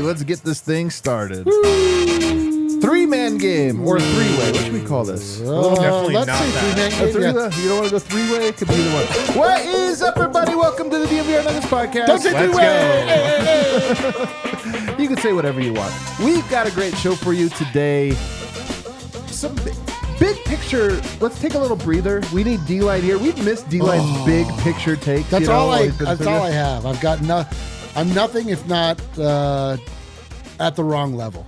let's get this thing started. Three-man game or three-way. What should we call this? Definitely let's not say that. three-man game. You don't want to go three-way? It could be either one. What is up, everybody? Welcome to the DNVR Nuggets podcast. Don't say Let's three-way. You can say whatever you want. We've got a great show for you today. Some big picture. Let's take a little breather. We need D-Line here. We've missed D-Line's big picture takes. That's all I have. I've got I'm nothing if not at the wrong level.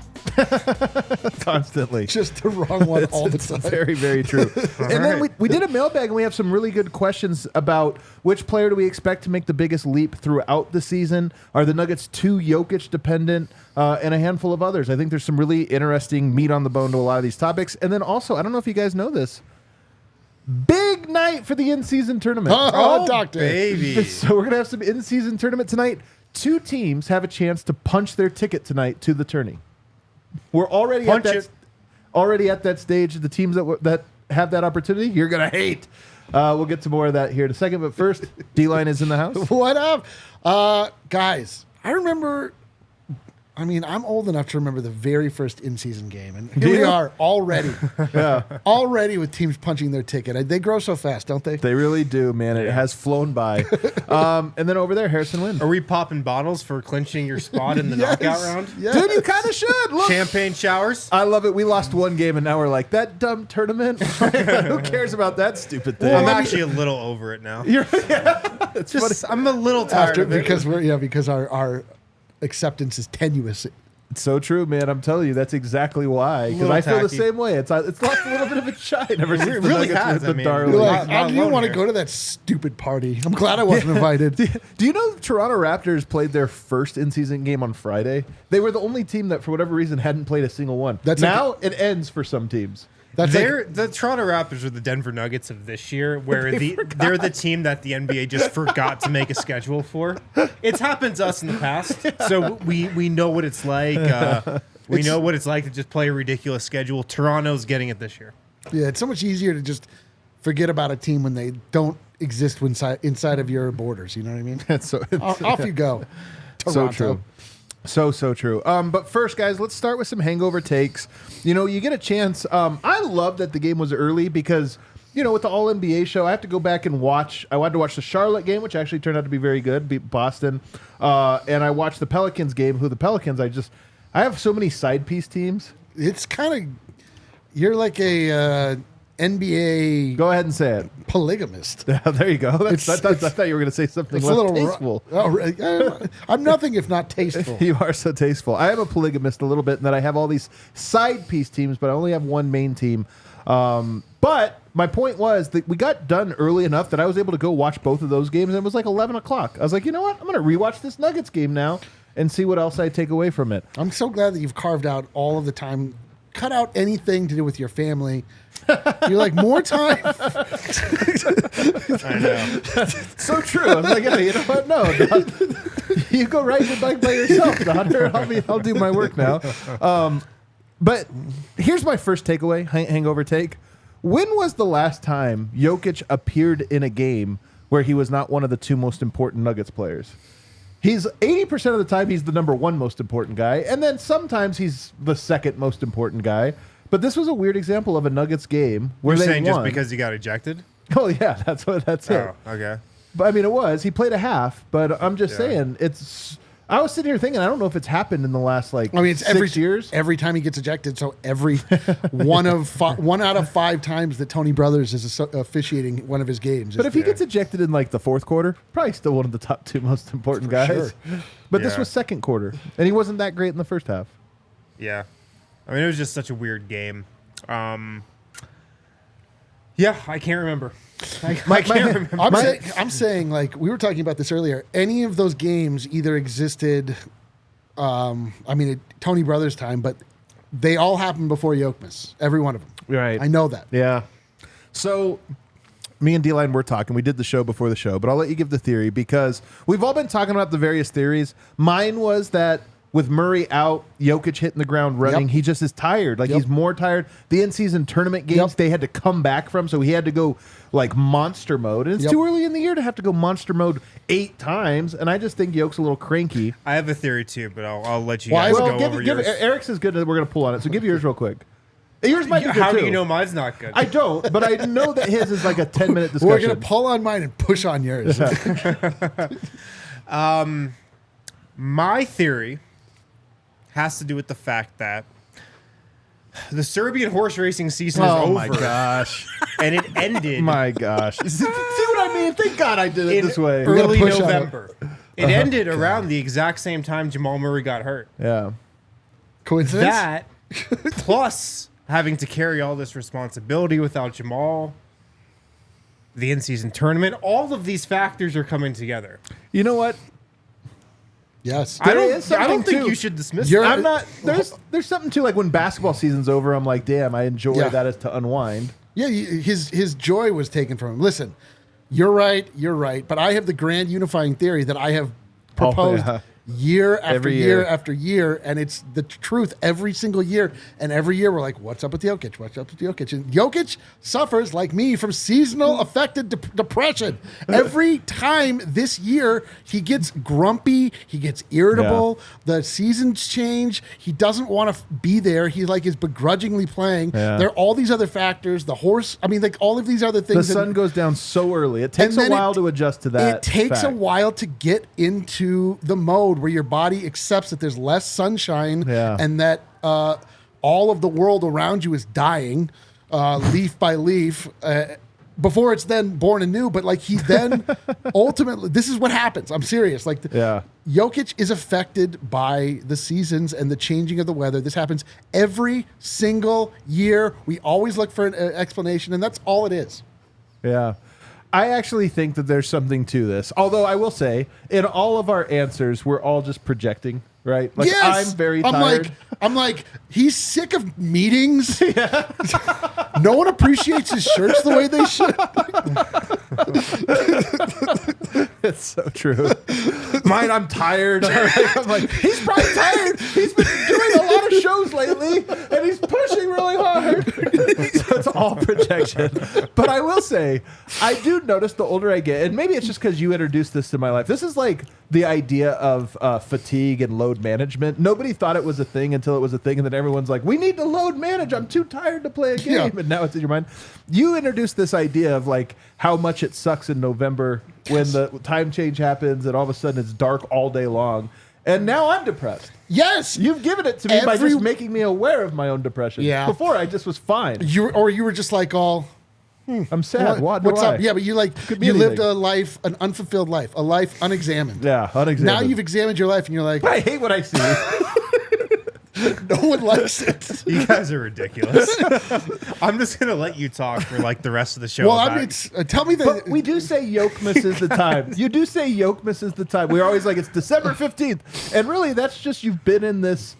Constantly. Just the wrong one all the It's time. very, very true. And then we did a mailbag, and we have some really good questions about which player do we expect to make the biggest leap throughout the season. Are the Nuggets too Jokic dependent? And a handful of others. I think there's some really interesting meat on the bone to a lot of these topics. And then also, I don't know if you guys know this, big night for the in-season tournament. Oh, doctor. Baby. So we're going to have some in-season tournament tonight. Two teams have a chance to punch their ticket tonight to the tourney. We're already at that stage. The teams that have that opportunity, you're gonna hate. We'll get to more of that here in a second. But first, D-Line is in the house. What up? Guys, I remember, I'm old enough to remember the very first in-season game. And here we are already. Already with teams punching their ticket. They grow so fast, don't they? They really do, man. It has flown by. And then over there, Harrison Wynn. Are we popping bottles for clinching your spot in the knockout round? Yes. Dude, you kind of should. Look. Champagne showers? I love it. We lost one game, and now we're like, that dumb tournament? Who cares about that stupid thing? I'm actually a little over it now. It's Just, I'm a little tired of it. Because our acceptance is tenuous. It's so true, man. I'm telling you, that's exactly why. Because Little I feel the tacky. same way. It's lost a little bit of its shine ever since the really Nuggets has. were the I mean, darling. You're Not- like, not I didn't alone want to here. go to that stupid party. I'm glad I wasn't invited. Do you know the Toronto Raptors played their first in-season game on Friday? They were the only team that, for whatever reason, hadn't played a single one. Now it ends for some teams. The Toronto Raptors are the Denver Nuggets of this year, where they're the team that the NBA just forgot to make a schedule for. It's happened to us in the past, so we know what it's like. We know what it's like to just play a ridiculous schedule. Toronto's getting it this year. Yeah, it's so much easier to just forget about a team when they don't exist inside of your borders. You know what I mean? Off you go. So Toronto. true. So true. But first, guys, let's start with some hangover takes. You get a chance. I love that the game was early because, with the All-NBA show, I have to go back and watch. I wanted to watch the Charlotte game, which actually turned out to be very good, beat Boston. And I watched the Pelicans game, I have so many side piece teams. It's kind of, you're like a NBA Go ahead and say it. polygamist. There you go. I thought you were going to say something It's less a little tasteful. I'm nothing if not tasteful. You are so tasteful. I am a polygamist a little bit in that I have all these side piece teams, but I only have one main team. But my point was that we got done early enough that I was able to go watch both of those games, and it was like 11 o'clock. I was like, you know what? I'm going to rewatch this Nuggets game now and see what else I take away from it. I'm so glad that you've carved out all of the time. Cut out anything to do with your family. You're like, more time. I know. So true. I was like, yeah, you know what? No, you go ride your bike by yourself, daughter. I'll do my work now. But here's my first takeaway, hangover take. When was the last time Jokic appeared in a game where he was not one of the two most important Nuggets players? He's 80% of the time he's the number one most important guy, and then sometimes he's the second most important guy. But this was a weird example of a Nuggets game where You're they saying won. just because he got ejected? Oh yeah, that's it. Oh, okay. But I mean, it was. He played a half, but I'm just saying it's. I was sitting here thinking, I don't know if it's happened in the last it's 6 years. Every time he gets ejected, so every one out of 5 times that Tony Brothers is officiating one of his games. But if he gets ejected in like the fourth quarter, probably still one of the top 2 most important guys. Sure. But this Yeah. was second quarter, and he wasn't that great in the first half. Yeah. I mean, it was just such a weird game. I can't remember. I can't remember. I'm saying, like we were talking about this earlier. Any of those games either existed. Tony Brothers time, but they all happened before Jokic. Every one of them. Right. I know that. Yeah. So me and D-Line were talking. We did the show before the show, but I'll let you give the theory because we've all been talking about the various theories. Mine was that with Murray out, Jokic hitting the ground running, he just is tired. Like he's more tired. The in-season tournament games they had to come back from, so he had to go like monster mode. And it's too early in the year to have to go monster mode 8 times. And I just think Jokic's a little cranky. I have a theory too, but I'll let you guys go over yours. Eric's is good. We're going to pull on it, so give yours real quick. Yours might be good How too. do you know mine's not good? I don't, but I know that his is like a 10-minute discussion. We're going to pull on mine and push on yours. My theory has to do with the fact that the Serbian horse racing season is over. Oh my gosh. And it ended. My gosh. See what I mean? Thank God I did it this way. Early November. It ended around the exact same time Jamal Murray got hurt. Yeah. Coincidence? That, plus having to carry all this responsibility without Jamal, the in-season tournament, all of these factors are coming together. You know what? Yes. I don't think you should dismiss it. I'm not. There's something too. Like when basketball season's over, I'm like, damn, I enjoy that as to unwind. Yeah, his joy was taken from him. Listen, you're right, but I have the grand unifying theory that I have proposed year after year after year, and it's the truth every single year. And every year we're like, what's up with Jokic? What's up with Jokic? And Jokic suffers, like me, from seasonal affected depression. Every time this year, he gets grumpy, he gets irritable, the seasons change, he doesn't want to be there, he like is begrudgingly playing. There are all these other factors, the horse, I mean, like all of these other things. The sun goes down so early. It takes a while to adjust to that. It takes a while to get into the mode where your body accepts that there's less sunshine and that all of the world around you is dying leaf by leaf before it's then born anew. But like he then ultimately, this is what happens. I'm serious. Like Jokic is affected by the seasons and the changing of the weather. This happens every single year. We always look for an explanation, and that's all it is. Yeah. I actually think that there's something to this. Although I will say, in all of our answers, we're all just projecting, right? Like yes! I'm very tired. I'm like, he's sick of meetings. No one appreciates his shirts the way they should. It's so true. Mine, I'm tired. I'm like, he's probably tired. He's been doing a lot of shows lately, and he's pushing really hard. So it's all projection. But I will say, I do notice the older I get, and maybe it's just because you introduced this to my life. This is like the idea of fatigue and load management. Nobody thought it was a thing until it was a thing, and then everyone's like, we need to load manage. I'm too tired to play a game. Yeah. And now it's in your mind. You introduced this idea of like how much it sucks in November when the time change happens and all of a sudden it's dark all day long. And now I'm depressed. Yes. You've given it to me by just making me aware of my own depression. Yeah. Before I just was fine. You were just like all... I'm sad. What's up? Yeah, but you lived a life, an unfulfilled life, a life unexamined. Yeah, unexamined. Now you've examined your life and you're like... I hate what I see. No one likes it. You guys are ridiculous. I'm just going to let you talk for like the rest of the show. Well, I mean, tell me that... But we do say yoke misses the time. You do say yoke misses the time. We're always like, it's December 15th. And really, that's just you've been in this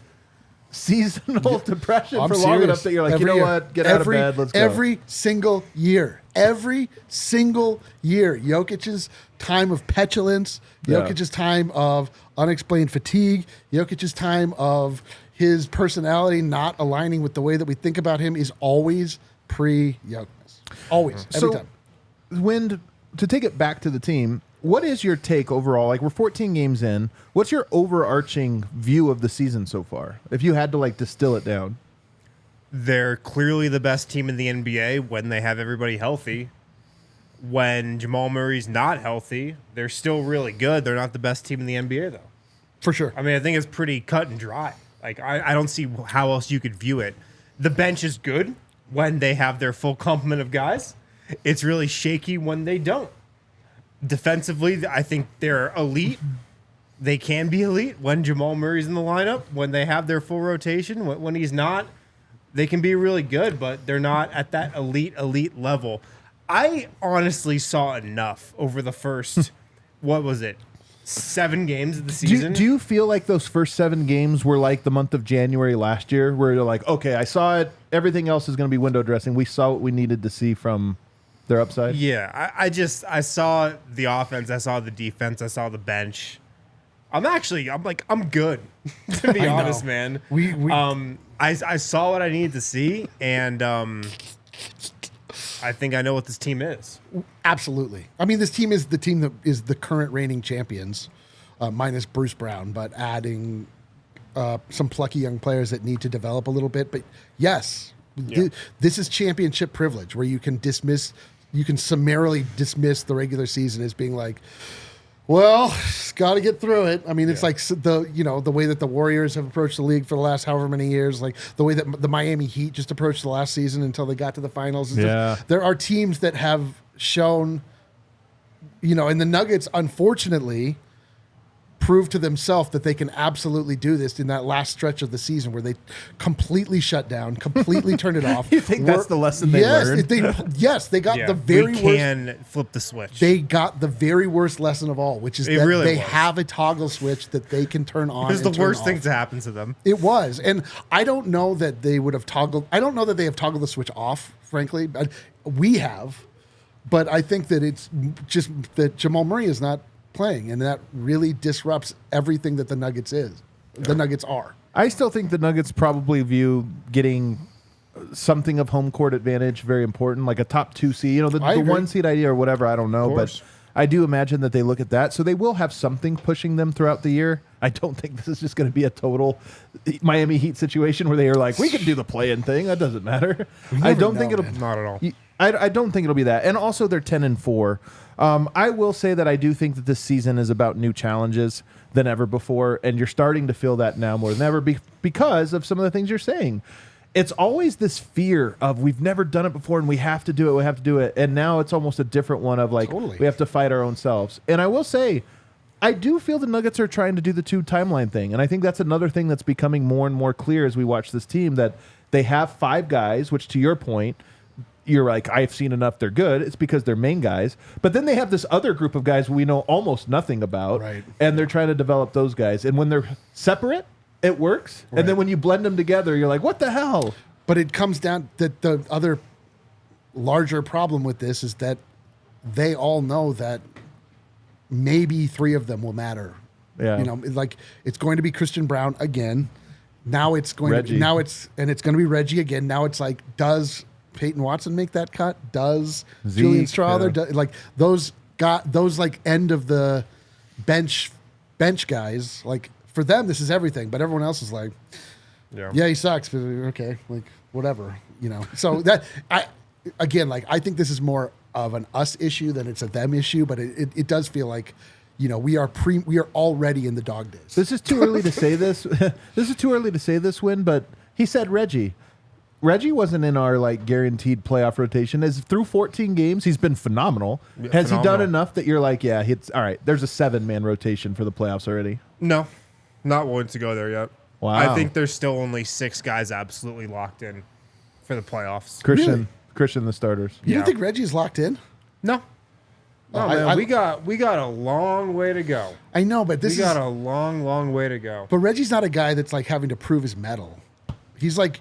seasonal depression for long enough that you're like, you know what? Get out of bed. Let's go. Every single year. Every single year. Jokic's time of petulance. Jokic's time of unexplained fatigue. Jokic's time of his personality not aligning with the way that we think about him is always pre-Jokic. Always. Every time. To take it back to the team, what is your take overall? Like, we're 14 games in. What's your overarching view of the season so far? If you had to like distill it down. They're clearly the best team in the NBA when they have everybody healthy. When Jamal Murray's not healthy, they're still really good. They're not the best team in the NBA, though. For sure. I mean, I think it's pretty cut and dry. Like, I don't see how else you could view it. The bench is good when they have their full complement of guys. It's really shaky when they don't. Defensively, I think they're elite. They can be elite when Jamal Murray's in the lineup. When they have their full rotation, when he's not, they can be really good, but they're not at that elite level. I honestly saw enough over the first, 7 games of the season. Do you feel like those first 7 games were like the month of January last year, where you're like, okay, I saw it. Everything else is going to be window dressing. We saw what we needed to see from their upside? Yeah, I saw the offense. I saw the defense. I saw the bench. I'm good, to be honest, man. I saw what I needed to see, and I think I know what this team is. Absolutely. I mean, this team is the team that is the current reigning champions, minus Bruce Brown, but adding some plucky young players that need to develop a little bit. But yes, this is championship privilege, where you can summarily dismiss the regular season as being like, well, got to get through it. I mean, it's like the way that the Warriors have approached the league for the last however many years, like the way that the Miami Heat just approached the last season until they got to the finals. There are teams that have shown, and the Nuggets, unfortunately, proved to themselves that they can absolutely do this in that last stretch of the season where they completely shut down, completely turned it off. You think that's the lesson they learned? They got the very worst. We can flip the switch. They got the very worst lesson of all, which is they have a toggle switch that they can turn on. It was the worst thing to happen to them. It was. And I don't know that they would have toggled. I don't know that they have toggled the switch off, frankly. We have. But I think that it's just that Jamal Murray is not playing, and that really disrupts everything that the Nuggets are. I still think the Nuggets probably view getting something of home court advantage very important, like a top 2 seed, the 1 seed idea or whatever, I don't know, but I do imagine that they look at that. So they will have something pushing them throughout the year. I don't think this is just going to be a total Miami Heat situation where they are like, we can do the play-in thing. That doesn't matter. I don't think it'll not at all. I don't think it'll be that. And also they're 10-4. I will say that I do think that this season is about new challenges than ever before, and you're starting to feel that now more than ever because of some of the things you're saying. It's always this fear of we've never done it before and we have to do it, and now it's almost a different one of like we have to fight our own selves. And I will say, I do feel the Nuggets are trying to do the 2 timeline thing, and I think that's another thing that's becoming more and more clear as we watch this team, that they have 5 guys, which to your point, you're like, I've seen enough, they're good. It's because they're main guys. But then they have this other group of guys we know almost nothing about, and they're trying to develop those guys. And when they're separate, it works. Right. And then when you blend them together, you're like, what the hell? But it comes down that the other larger problem with this is that they all know that maybe 3 of them will matter. Yeah. Like it's going to be Christian Braun again. Now it's going Reggie. and it's going to be Reggie again. Now it's like, does Peyton Watson make that cut? Does Zeke, Julian Strawther? Like those like end of the bench bench guys, like for them this is everything, but everyone else is like, yeah, he sucks, but okay, like whatever, you know. So that I think this is more of an us issue than it's a them issue, but it does feel like, you know, we are already in the dog days. This is too early to say this. This is too early to say this, Win, but he said Reggie. Reggie wasn't in our like guaranteed playoff rotation. As through 14 games, he's been phenomenal. Yeah, Has he done enough that you're like, yeah, it's all right? There's a 7-man rotation for the playoffs already. No, not willing to go there yet. Wow. I think there's still only 6 guys absolutely locked in for the playoffs. Christian, the starters. You don't think Reggie's locked in? No. No, man, we got a long way to go. I know, but we got a long way to go. But Reggie's not a guy that's like having to prove his mettle. He's like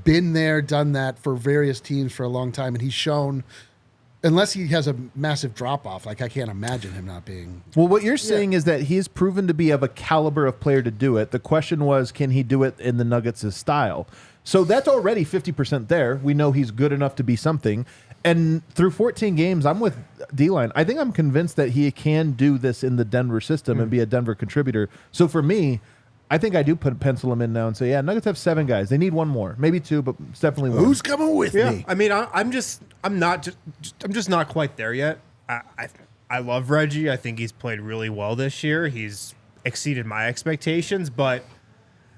been there, done that for various teams for a long time, and he's shown. Unless he has a massive drop off, like I can't imagine him not being. Well, what you're saying is that he's proven to be of a caliber of player to do it. The question was, can he do it in the Nuggets' style? So that's already 50% there. We know he's good enough to be something. And through 14 games, I'm with D-Line. I think I'm convinced that he can do this in the Denver system and be a Denver contributor. So for me, I think I do pencil him in now and say, yeah, Nuggets have 7 guys. They need 1 more, maybe 2, but it's definitely 1. Who's coming with me? I mean, I'm just not quite there yet. I love Reggie. I think he's played really well this year. He's exceeded my expectations, but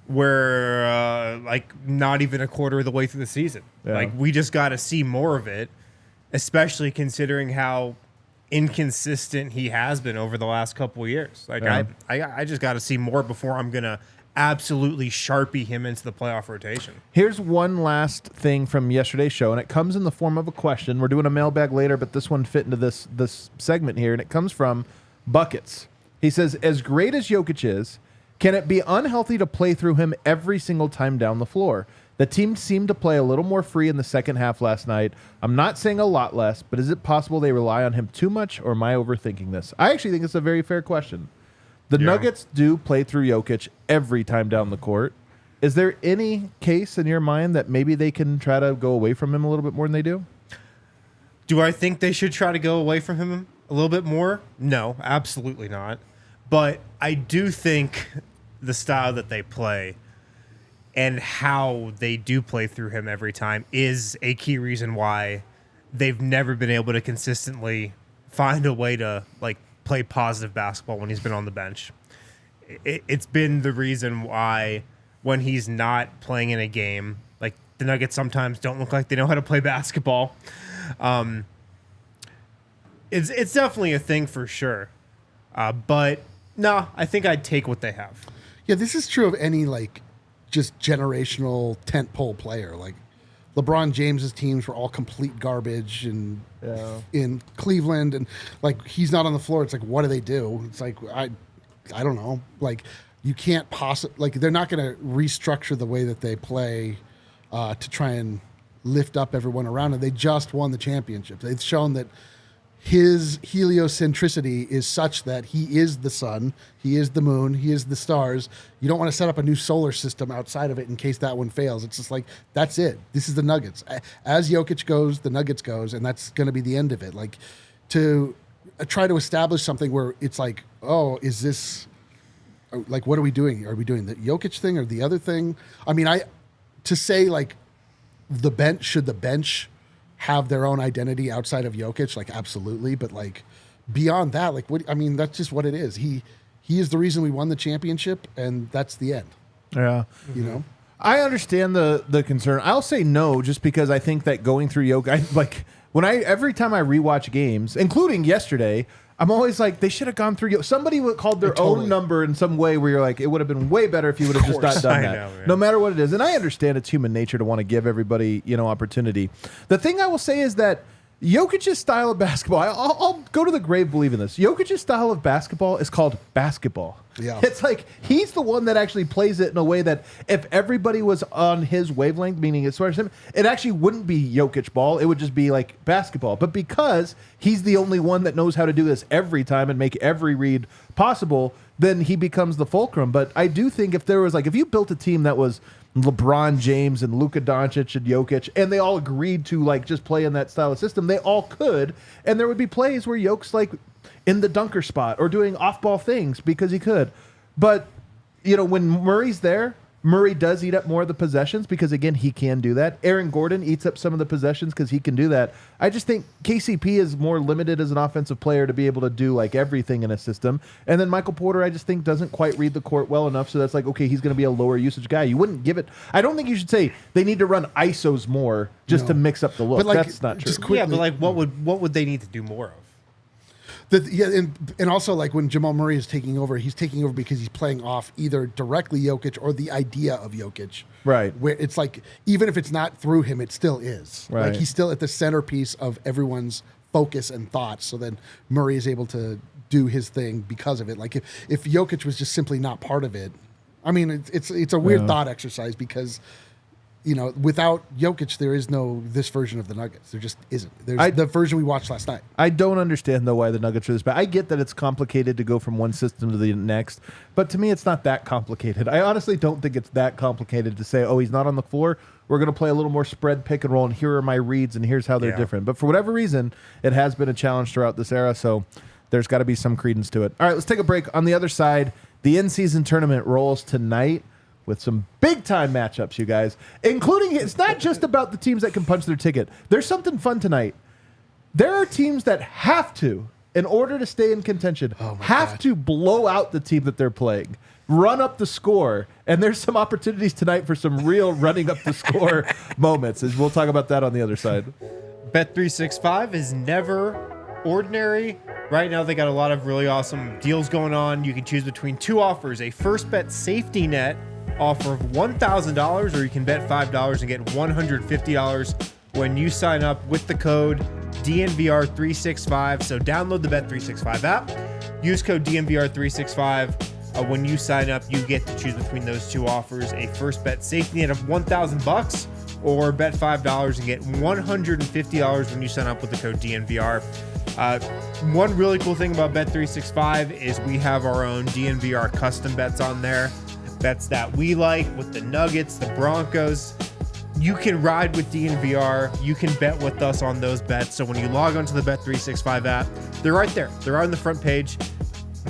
we're like not even a quarter of the way through the season. Yeah. Like we just got to see more of it, especially considering how inconsistent he has been over the last couple of years. Like I just got to see more before I'm gonna absolutely Sharpie him into the playoff rotation. Here's one last thing from yesterday's show, and it comes in the form of a question. We're doing a mailbag later, but this one fit into this segment here, and it comes from Buckets. He says, as great as Jokic is, can it be unhealthy to play through him every single time down the floor? The team seemed to play a little more free in the second half last night. I'm not saying a lot less, but is it possible they rely on him too much, or am I overthinking this? I actually think it's a very fair question. The Nuggets do play through Jokic every time down the court. Is there any case in your mind that maybe they can try to go away from him a little bit more than they do? Do I think they should try to go away from him a little bit more? No, absolutely not. But I do think the style that they play and how they do play through him every time is a key reason why they've never been able to consistently find a way to play positive basketball when he's been on the bench. It's been the reason why when he's not playing in a game, the Nuggets sometimes don't look like they know how to play basketball. It's definitely a thing for sure. But no, I think I'd take what they have. Yeah, this is true of any just generational tentpole player. LeBron James's teams were all complete garbage, and in Cleveland, and he's not on the floor. It's what do they do? It's I don't know. You can't possibly they're not going to restructure the way that they play to try and lift up everyone around them. They just won the championship. They've shown that his heliocentricity is such that he is the sun, he is the moon, he is the stars. You don't want to set up a new solar system outside of it in case that one fails. It's just that's it. This is the Nuggets. As Jokic goes, the Nuggets goes, and that's going to be the end of it. To try to establish something where it's oh, is this what are we doing? Are we doing the Jokic thing or the other thing? I mean, to say the bench, should the bench have their own identity outside of Jokic? Absolutely. But beyond that, what, I mean, that's just what it is. He is the reason we won the championship, and that's the end. Yeah. You know? I understand the concern. I'll say no, just because I think that going through Jokic, every time I rewatch games, including yesterday, I'm always they should have gone through. Somebody called their own number in some way where you're it would have been way better if you would have just not done that. No matter what it is. And I understand it's human nature to want to give everybody, opportunity. The thing I will say is that Jokic's style of basketball, I'll go to the grave believing this. Jokic's style of basketball is called basketball. Yeah. It's he's the one that actually plays it in a way that if everybody was on his wavelength, meaning as far as him, it actually wouldn't be Jokic ball. It would just be basketball. But because he's the only one that knows how to do this every time and make every read possible, then he becomes the fulcrum. But I do think if there was if you built a team that was LeBron James and Luka Doncic and Jokic, and they all agreed to just play in that style of system, they all could. And there would be plays where Jokic's in the dunker spot or doing off-ball things because he could. But, when Murray's there, Murray does eat up more of the possessions because, again, he can do that. Aaron Gordon eats up some of the possessions because he can do that. I just think KCP is more limited as an offensive player to be able to do everything in a system. And then Michael Porter, I just think, doesn't quite read the court well enough. So that's okay, he's going to be a lower usage guy. You wouldn't give it. I don't think you should say they need to run ISOs more just to mix up the look. But that's not true. Yeah, but what would they need to do more of? And also when Jamal Murray is taking over, he's taking over because he's playing off either directly Jokic or the idea of Jokic. Right. Where it's even if it's not through him, it still is. Right. He's still at the centerpiece of everyone's focus and thoughts. So then Murray is able to do his thing because of it. If Jokic was just simply not part of it, I mean, it's a weird thought exercise because without Jokic, there is no this version of the Nuggets. There just isn't. There's the version we watched last night. I don't understand, though, why the Nuggets are this bad. I get that it's complicated to go from one system to the next, but to me, it's not that complicated. I honestly don't think it's that complicated to say, oh, he's not on the floor. We're going to play a little more spread pick and roll, and here are my reads, and here's how they're different. But for whatever reason, it has been a challenge throughout this era, so there's got to be some credence to it. All right, let's take a break. On the other side, the in-season tournament rolls tonight with some big-time matchups, you guys, including it's not just about the teams that can punch their ticket. There's something fun tonight. There are teams that have to, in order to stay in contention, to blow out the team that they're playing, run up the score, and there's some opportunities tonight for some real running up the score moments. As we'll talk about that on the other side. Bet365 is never ordinary. Right now, they got a lot of really awesome deals going on. You can choose between two offers: a first bet safety net offer of $1,000, or you can bet $5 and get $150 when you sign up with the code DNVR365. So download the Bet365 app, use code DNVR365. When you sign up, you get to choose between those two offers: a first bet safety net of $1,000, or bet $5 and get $150 when you sign up with the code DNVR. One really cool thing about Bet365 is we have our own DNVR custom bets on there. Bets that we like with the Nuggets, the Broncos. You can ride with DNVR. You can bet with us on those bets. So when you log onto the Bet365 app, they're right there. They're on the front page.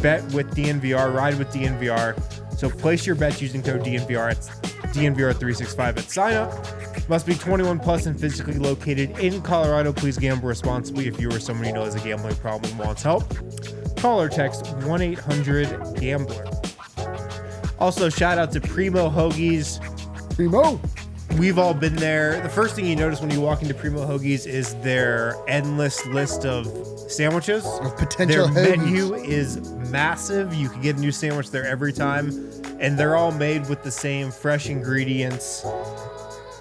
Bet with DNVR, ride with DNVR. So place your bets using code DNVR. It's DNVR365 at sign up. Must be 21 plus and physically located in Colorado. Please gamble responsibly. If you or someone you know has a gambling problem and wants help, call or text 1-800-GAMBLER. Also, shout out to Primo Hoagies. Primo. We've all been there. The first thing you notice when you walk into Primo Hoagies is their endless list of sandwiches. Of potential Their hoagies. menu is massive. You can get a new sandwich there every time. And they're all made with the same fresh ingredients.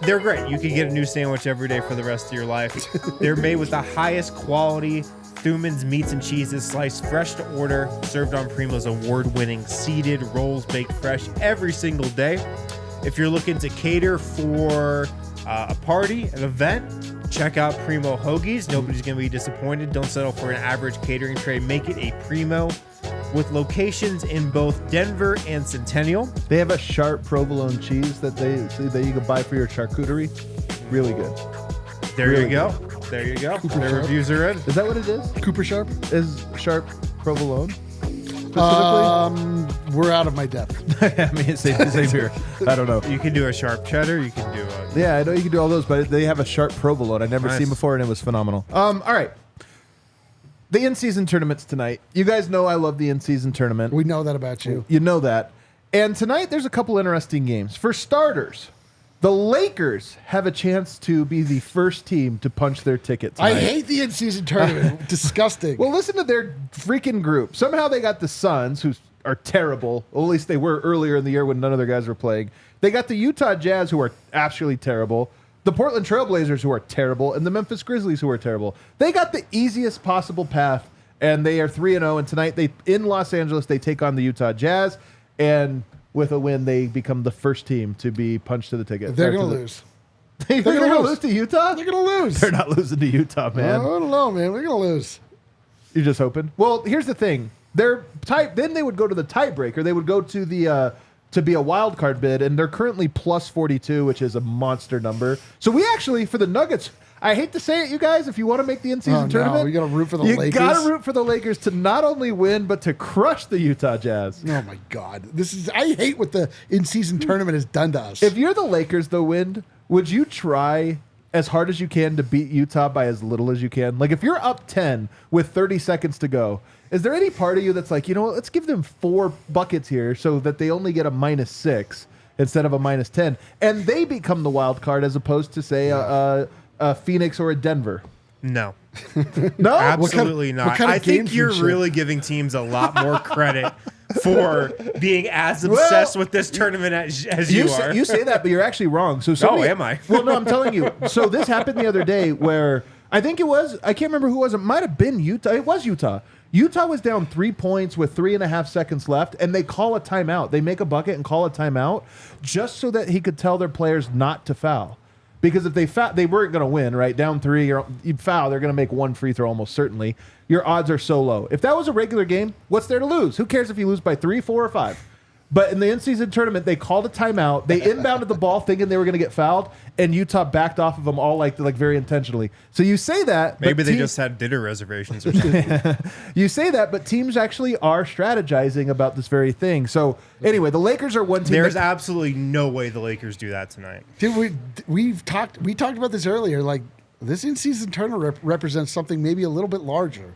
They're great. You can get a new sandwich every day for the rest of your life. They're made with the highest quality Thuman's meats and cheeses, sliced fresh to order, served on Primo's award-winning seeded rolls, baked fresh every single day. If you're looking to cater for a party, an event, check out Primo Hoagies. Nobody's going to be disappointed. Don't settle for an average catering tray. Make it a Primo. With locations in both Denver and Centennial. They have a sharp provolone cheese that you can buy for your charcuterie. Really good. There Really you go. There you go. Cooper Their Sharp. reviews are in. Is that what it is? Cooper Sharp. Is sharp provolone specifically? We're out of my depth. I mean, same here. I don't know. You can do a sharp cheddar. You can do a... Yeah, I know you can do all those, but they have a sharp provolone. I've never Nice. seen before, and it was phenomenal. All right. The in-season tournament's tonight. You guys know I love the in-season tournament. We know that about you. You know that. And tonight there's a couple interesting games. For starters, the Lakers have a chance to be the first team to punch their ticket tonight. I hate the in-season tournament. Disgusting. Well, listen to their freaking group. Somehow they got the Suns, who are terrible. Well, at least they were earlier in the year when none of their guys were playing. They got the Utah Jazz, who are absolutely terrible. The Portland Trailblazers, who are terrible, and the Memphis Grizzlies, who are terrible. They got the easiest possible path, and they are 3-0. And tonight, in Los Angeles, they take on the Utah Jazz, and with a win, they become the first team to be punched to the ticket. They're going to lose. They're going to lose to Utah? They're going to lose. They're not losing to Utah, man. I don't know, man. We're going to lose. You're just hoping? Well, here's the thing. Then they would go to the tiebreaker. They would go to the to be a wild card bid, and they're currently plus 42, which is a monster number. So we actually, for the Nuggets, I hate to say it, you guys, if you want to make the in-season tournament, we got to root for the you Lakers. got to root for the Lakers to not only win, but to crush the Utah Jazz. Oh my God! I hate what the in-season tournament has done to us. If you're the Lakers, though, Wind, would you try as hard as you can to beat Utah by as little as you can? Like, if you're up 10 with 30 seconds to go, is there any part of you that's like, you know what, let's give them 4 buckets here so that they only get a -6 instead of a -10, and they become the wild card as opposed to, say, a Phoenix or a Denver? No. No? Absolutely what not. kind of I think you're gamesmanship? really giving teams a lot more credit for being as obsessed with this tournament as you are. You say that, but you're actually wrong. So somebody, am I? Well, no, I'm telling you. So this happened the other day where I think it was, I can't remember who it was. It might have been Utah. It was Utah. Utah was down 3 points with 3.5 seconds left, and they call a timeout. They make a bucket and call a timeout just so that he could tell their players not to foul. Because if they weren't going to win, right? Down 3, you'd foul. They're going to make 1 free throw almost certainly. Your odds are so low. If that was a regular game, what's there to lose? Who cares if you lose by 3, 4, or 5? But in the in-season tournament, they called a timeout. They inbounded the ball thinking they were going to get fouled, and Utah backed off of them all like very intentionally. So you say that. Maybe but they just had dinner reservations or something. You say that, but teams actually are strategizing about this very thing. So anyway, the Lakers are one team. There's absolutely no way the Lakers do that tonight. Dude, we talked about this earlier. Like, this in-season tournament represents something maybe a little bit larger.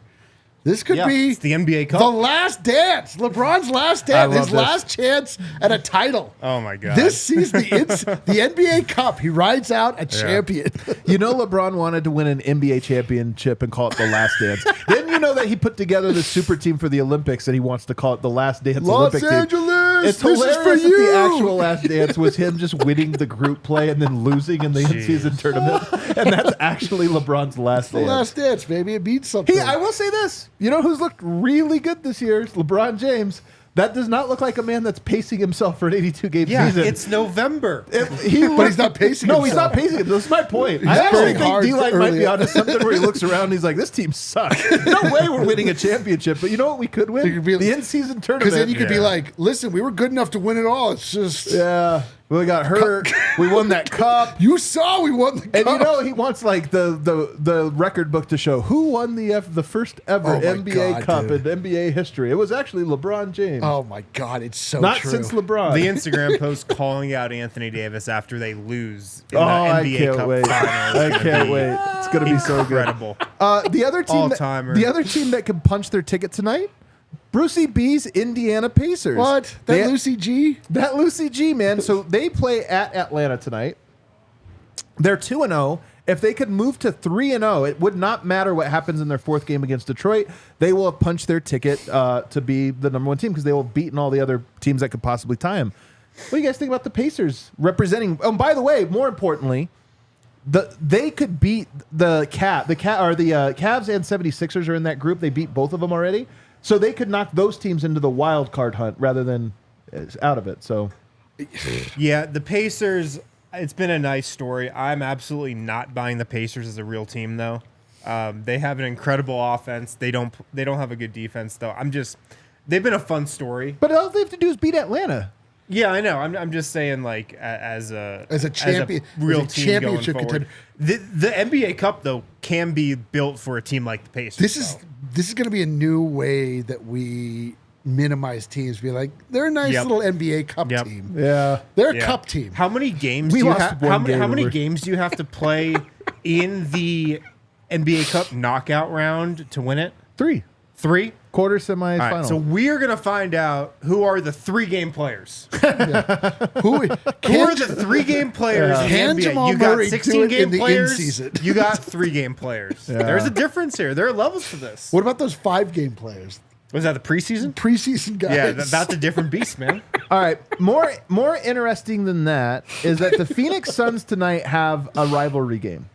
This could be It's the NBA Cup. the last dance. LeBron's last dance. love His this. last chance at a title. Oh my God. This season, the NBA Cup, he rides out a champion. You know, LeBron wanted to win an NBA championship and call it the Last Dance. Then you know that he put together the super team for the Olympics and he wants to call it the Last Dance Los Olympic team. Angeles, It's this is hilarious for that you. the actual Last Dance was him just winning the group play and then losing in the in-season tournament. And that's actually LeBron's Last The Dance. last dance, baby. It means something. I will say this. You know who's looked really good this year? It's LeBron James. That does not look like a man that's pacing himself for an 82-game season. It's November. But he's not pacing himself. No, he's not pacing it. That's my point. He's I actually burning think hard D-Line might be early. onto something where he looks around and he's like, this team sucks. No way we're winning a championship. But you know what we could win? The in-season tournament. Because then you could be like, listen, we were good enough to win it all. It's just... Yeah. We got hurt. We won that cup. You saw we won the cup. And you know he wants like the record book to show who won the first ever NBA cup in NBA history. It was actually LeBron James. Oh my God, it's so Not true. since LeBron. The Instagram post calling out Anthony Davis after they lose in the I NBA can't Cup wait. Finals. I can't wait. It's gonna be so good. Incredible. The other team, All-timer. the other team that can punch their ticket tonight, Brucey B's Indiana Pacers. What? That Lucy G? That Lucy G, man. So they play at Atlanta tonight. They're 2-0. If they could move to 3-0, it would not matter what happens in their fourth game against Detroit. They will have punched their ticket to be the number one team because they will have beaten all the other teams that could possibly tie them. What do you guys think about the Pacers representing? Oh, by the way, more importantly, they could beat the Cavs and 76ers are in that group. They beat both of them already. So they could knock those teams into the wild card hunt rather than out of it. So, Yeah, the Pacers, it's been a nice story. I'm absolutely not buying the Pacers as a real team, though. They have an incredible offense. They don't have a good defense, though. They've been a fun story. but all they have to do is beat Atlanta. Yeah, I know. I'm just saying, like, as a champion, real as a team championship going forward. contender. The NBA Cup, though, can be built for a team like the Pacers. This is going to be a new way that we minimize teams. Be like, they're a nice little NBA Cup team. Yeah. They're a Cup team. How many games? We do you lost have? one How game many over. games do you have to play in the NBA Cup knockout round to win it? 3 quarter semifinal. All right, so we're gonna find out who are the 3-game players. Who Who are the 3-game players in Can the NBA? Jamal You got Murray do it 16-game in the players. in-season? You got 3-game players. There's a difference here. There are levels to this. What about those 5-game players? Was that the preseason? Preseason guys. Yeah, that's a different beast, man. All right. More interesting than that is that the Phoenix Suns tonight have a rivalry game.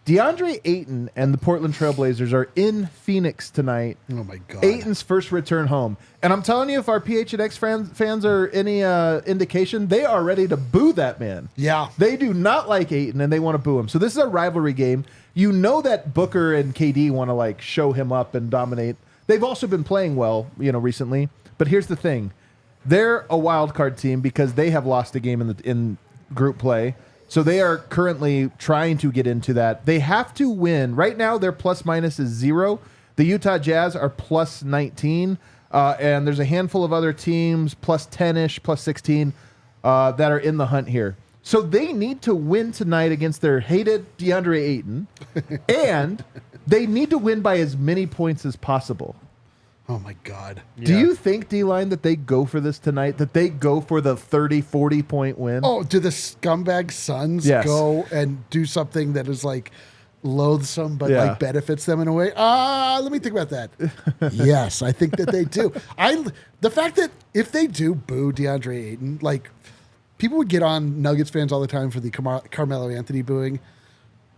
DeAndre Ayton and the Portland Trailblazers are in Phoenix tonight. Oh my God. Ayton's first return home. And I'm telling you, if our PHNX fans are any indication, they are ready to boo that man. Yeah. They do not like Ayton and they want to boo him. So this is a rivalry game. You know that Booker and KD want to like show him up and dominate. They've also been playing well, recently. But here's the thing. They're a wild card team because they have lost a game in group play. So they are currently trying to get into that. They have to win. Right now, their plus minus is 0. The Utah Jazz are plus 19. And there's a handful of other teams, plus 10-ish, plus 16, that are in the hunt here. So they need to win tonight against their hated DeAndre Ayton. And they need to win by as many points as possible. Oh my God. Do you think, D-Line, that they go for this tonight? That they go for the 30, 40-point win? Oh, do the scumbag Suns go and do something that is like loathsome but like benefits them in a way? Let me think about that. Yes, I think that they do. The fact that if they do boo DeAndre Ayton, like people would get on Nuggets fans all the time for the Carmelo Anthony booing.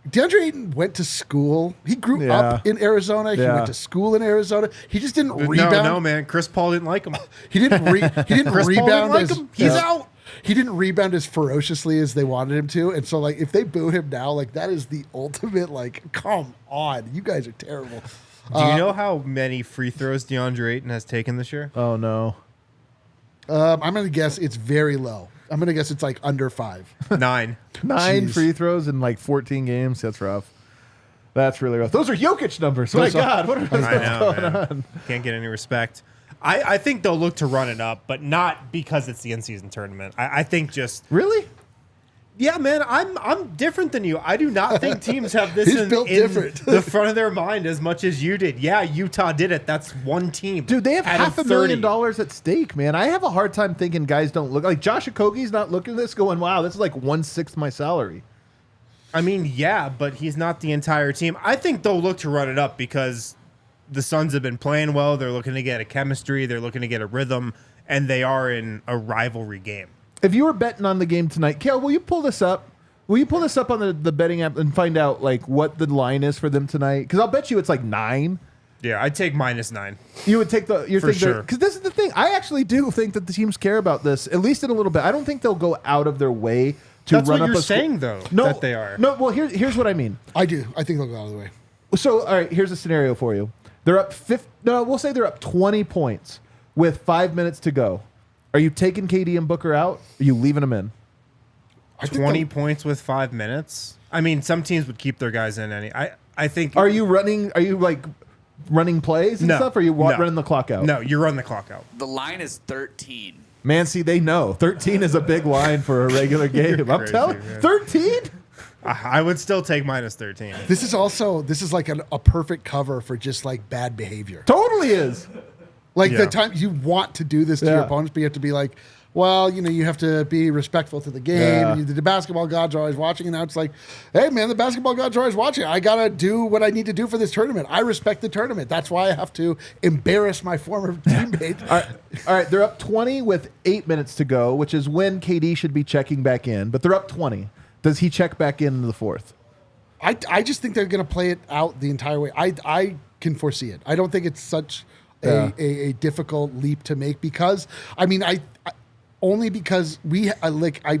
DeAndre Ayton went to school. He grew up in Arizona. He went to school in Arizona. He just didn't rebound. No, man. Chris Paul didn't like him. He didn't Chris rebound Paul didn't like as him. He's out. He didn't rebound as ferociously as they wanted him to. And so, like, if they boo him now, like, that is the ultimate, like, come on. You guys are terrible. Do you know how many free throws DeAndre Ayton has taken this year? Oh, no. I'm going to guess it's very low. I'm going to guess it's like under 5. 9. 9 Jeez. free throws in like 14 games. That's rough. That's really rough. Those are Jokic numbers. My God, what are I know, going man. on? Can't get any respect. I think they'll look to run it up, but not because it's the in-season tournament. I think just Really? yeah, man. I'm different than you. I do not think teams have this He's in built different. the front of their mind as much as you did. Yeah, Utah did it. That's one team. Dude, they have out of $500,000 at stake, man. I have a hard time thinking guys don't look like Josh Okogie's not looking at this going, wow, this is like 1/6 my salary. I mean, yeah, but he's not the entire team. I think they'll look to run it up because the Suns have been playing well. They're looking to get a chemistry. They're looking to get a rhythm, and they are in a rivalry game. If you were betting on the game tonight, Kale, will you pull this up? Will you pull this up on the betting app and find out like what the line is for them tonight? Because I'll bet you it's like 9. Yeah, I'd take -9. You would take the For sure. because this is the thing. I actually do think that the teams care about this, at least in a little bit. I don't think they'll go out of their way to That's run what up you're a saying, though, No, that they are. No, well, here's what I mean. I do. I think they'll go out of the way. So, all right, here's a scenario for you. They're up we'll say they're up 20 points with 5 minutes to go. Are you taking KD and Booker out? Or are you leaving them in? 20 points with 5 minutes? I mean, some teams would keep their guys in I think. Are you running plays and stuff? Or are you running the clock out? No, you run the clock out. The line is 13. Man, see, they know. 13 is a big line for a regular game. I'm crazy, telling you. man. 13? I would still take minus 13. This is like a perfect cover for just like bad behavior. Totally is. Like Yeah. the time you want to do this to your opponents, but you have to be like, well, you have to be respectful to the game. Yeah. And the basketball gods are always watching. And now it's like, hey, man, the basketball gods are always watching. I got to do what I need to do for this tournament. I respect the tournament. That's why I have to embarrass my former teammate. All right, they're up 20 with 8 minutes to go, which is when KD should be checking back in. But they're up 20. Does he check back in the fourth? I just think they're going to play it out the entire way. I can foresee it. I don't think it's such a difficult leap to make because, only because I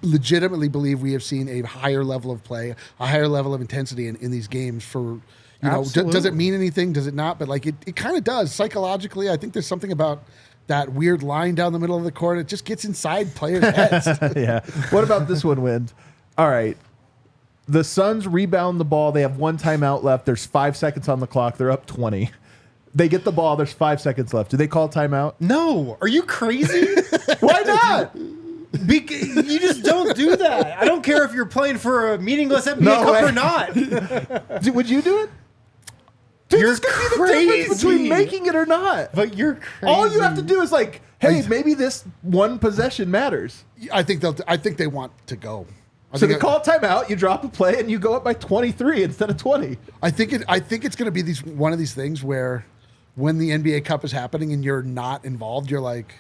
legitimately believe we have seen a higher level of play, a higher level of intensity in these games for, does it mean anything? Does it not? But like it kind of does. Psychologically, I think there's something about that weird line down the middle of the court. It just gets inside players' heads. Yeah. What about this one, Wind? All right. The Suns rebound the ball. They have one timeout left. There's 5 seconds on the clock. They're up 20. They get the ball. There's 5 seconds left. Do they call timeout? No. Are you crazy? Why not? You just don't do that. I don't care if you're playing for a meaningless NBA Cup or not. Would you do it? Dude, You're this could be the difference between crazy. making it or not. But you're crazy. All you have to do is like, hey, maybe this one possession matters. I think they want to go. So they call a timeout, you drop a play, and you go up by 23 instead of 20. I think it's going to be one of these things where when the NBA Cup is happening and you're not involved, you're like,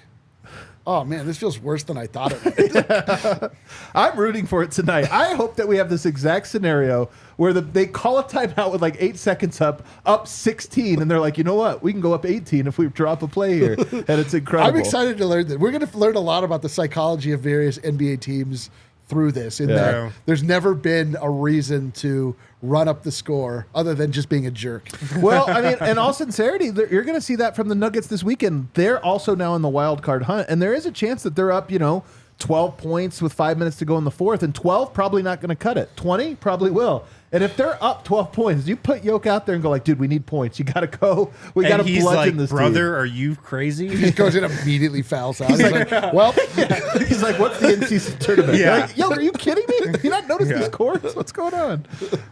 oh man, this feels worse than I thought it would. I'm rooting for it tonight. I hope that we have this exact scenario where they call a timeout with like 8 seconds up 16, and they're like, you know what? We can go up 18 if we drop a play here. And it's incredible. I'm excited to learn that. We're going to learn a lot about the psychology of various NBA teams through this. In that there's never been a reason to run up the score other than just being a jerk. Well, I mean, in all sincerity, you're going to see that from the Nuggets this weekend. They're also now in the wild card hunt, and there is a chance that they're up, 12 points with 5 minutes to go in the fourth, and 12 probably not going to cut it. 20 probably will. And if they're up 12 points, you put Yoke out there and go like, dude, we need points. You got to go. We got to bludgeon like, this brother, team. are you crazy? He just goes in immediately fouls out. He's like, well, He's like, what's the in-season tournament? Yeah. Like, Yo, are you kidding me? You not notice these courts? What's going on?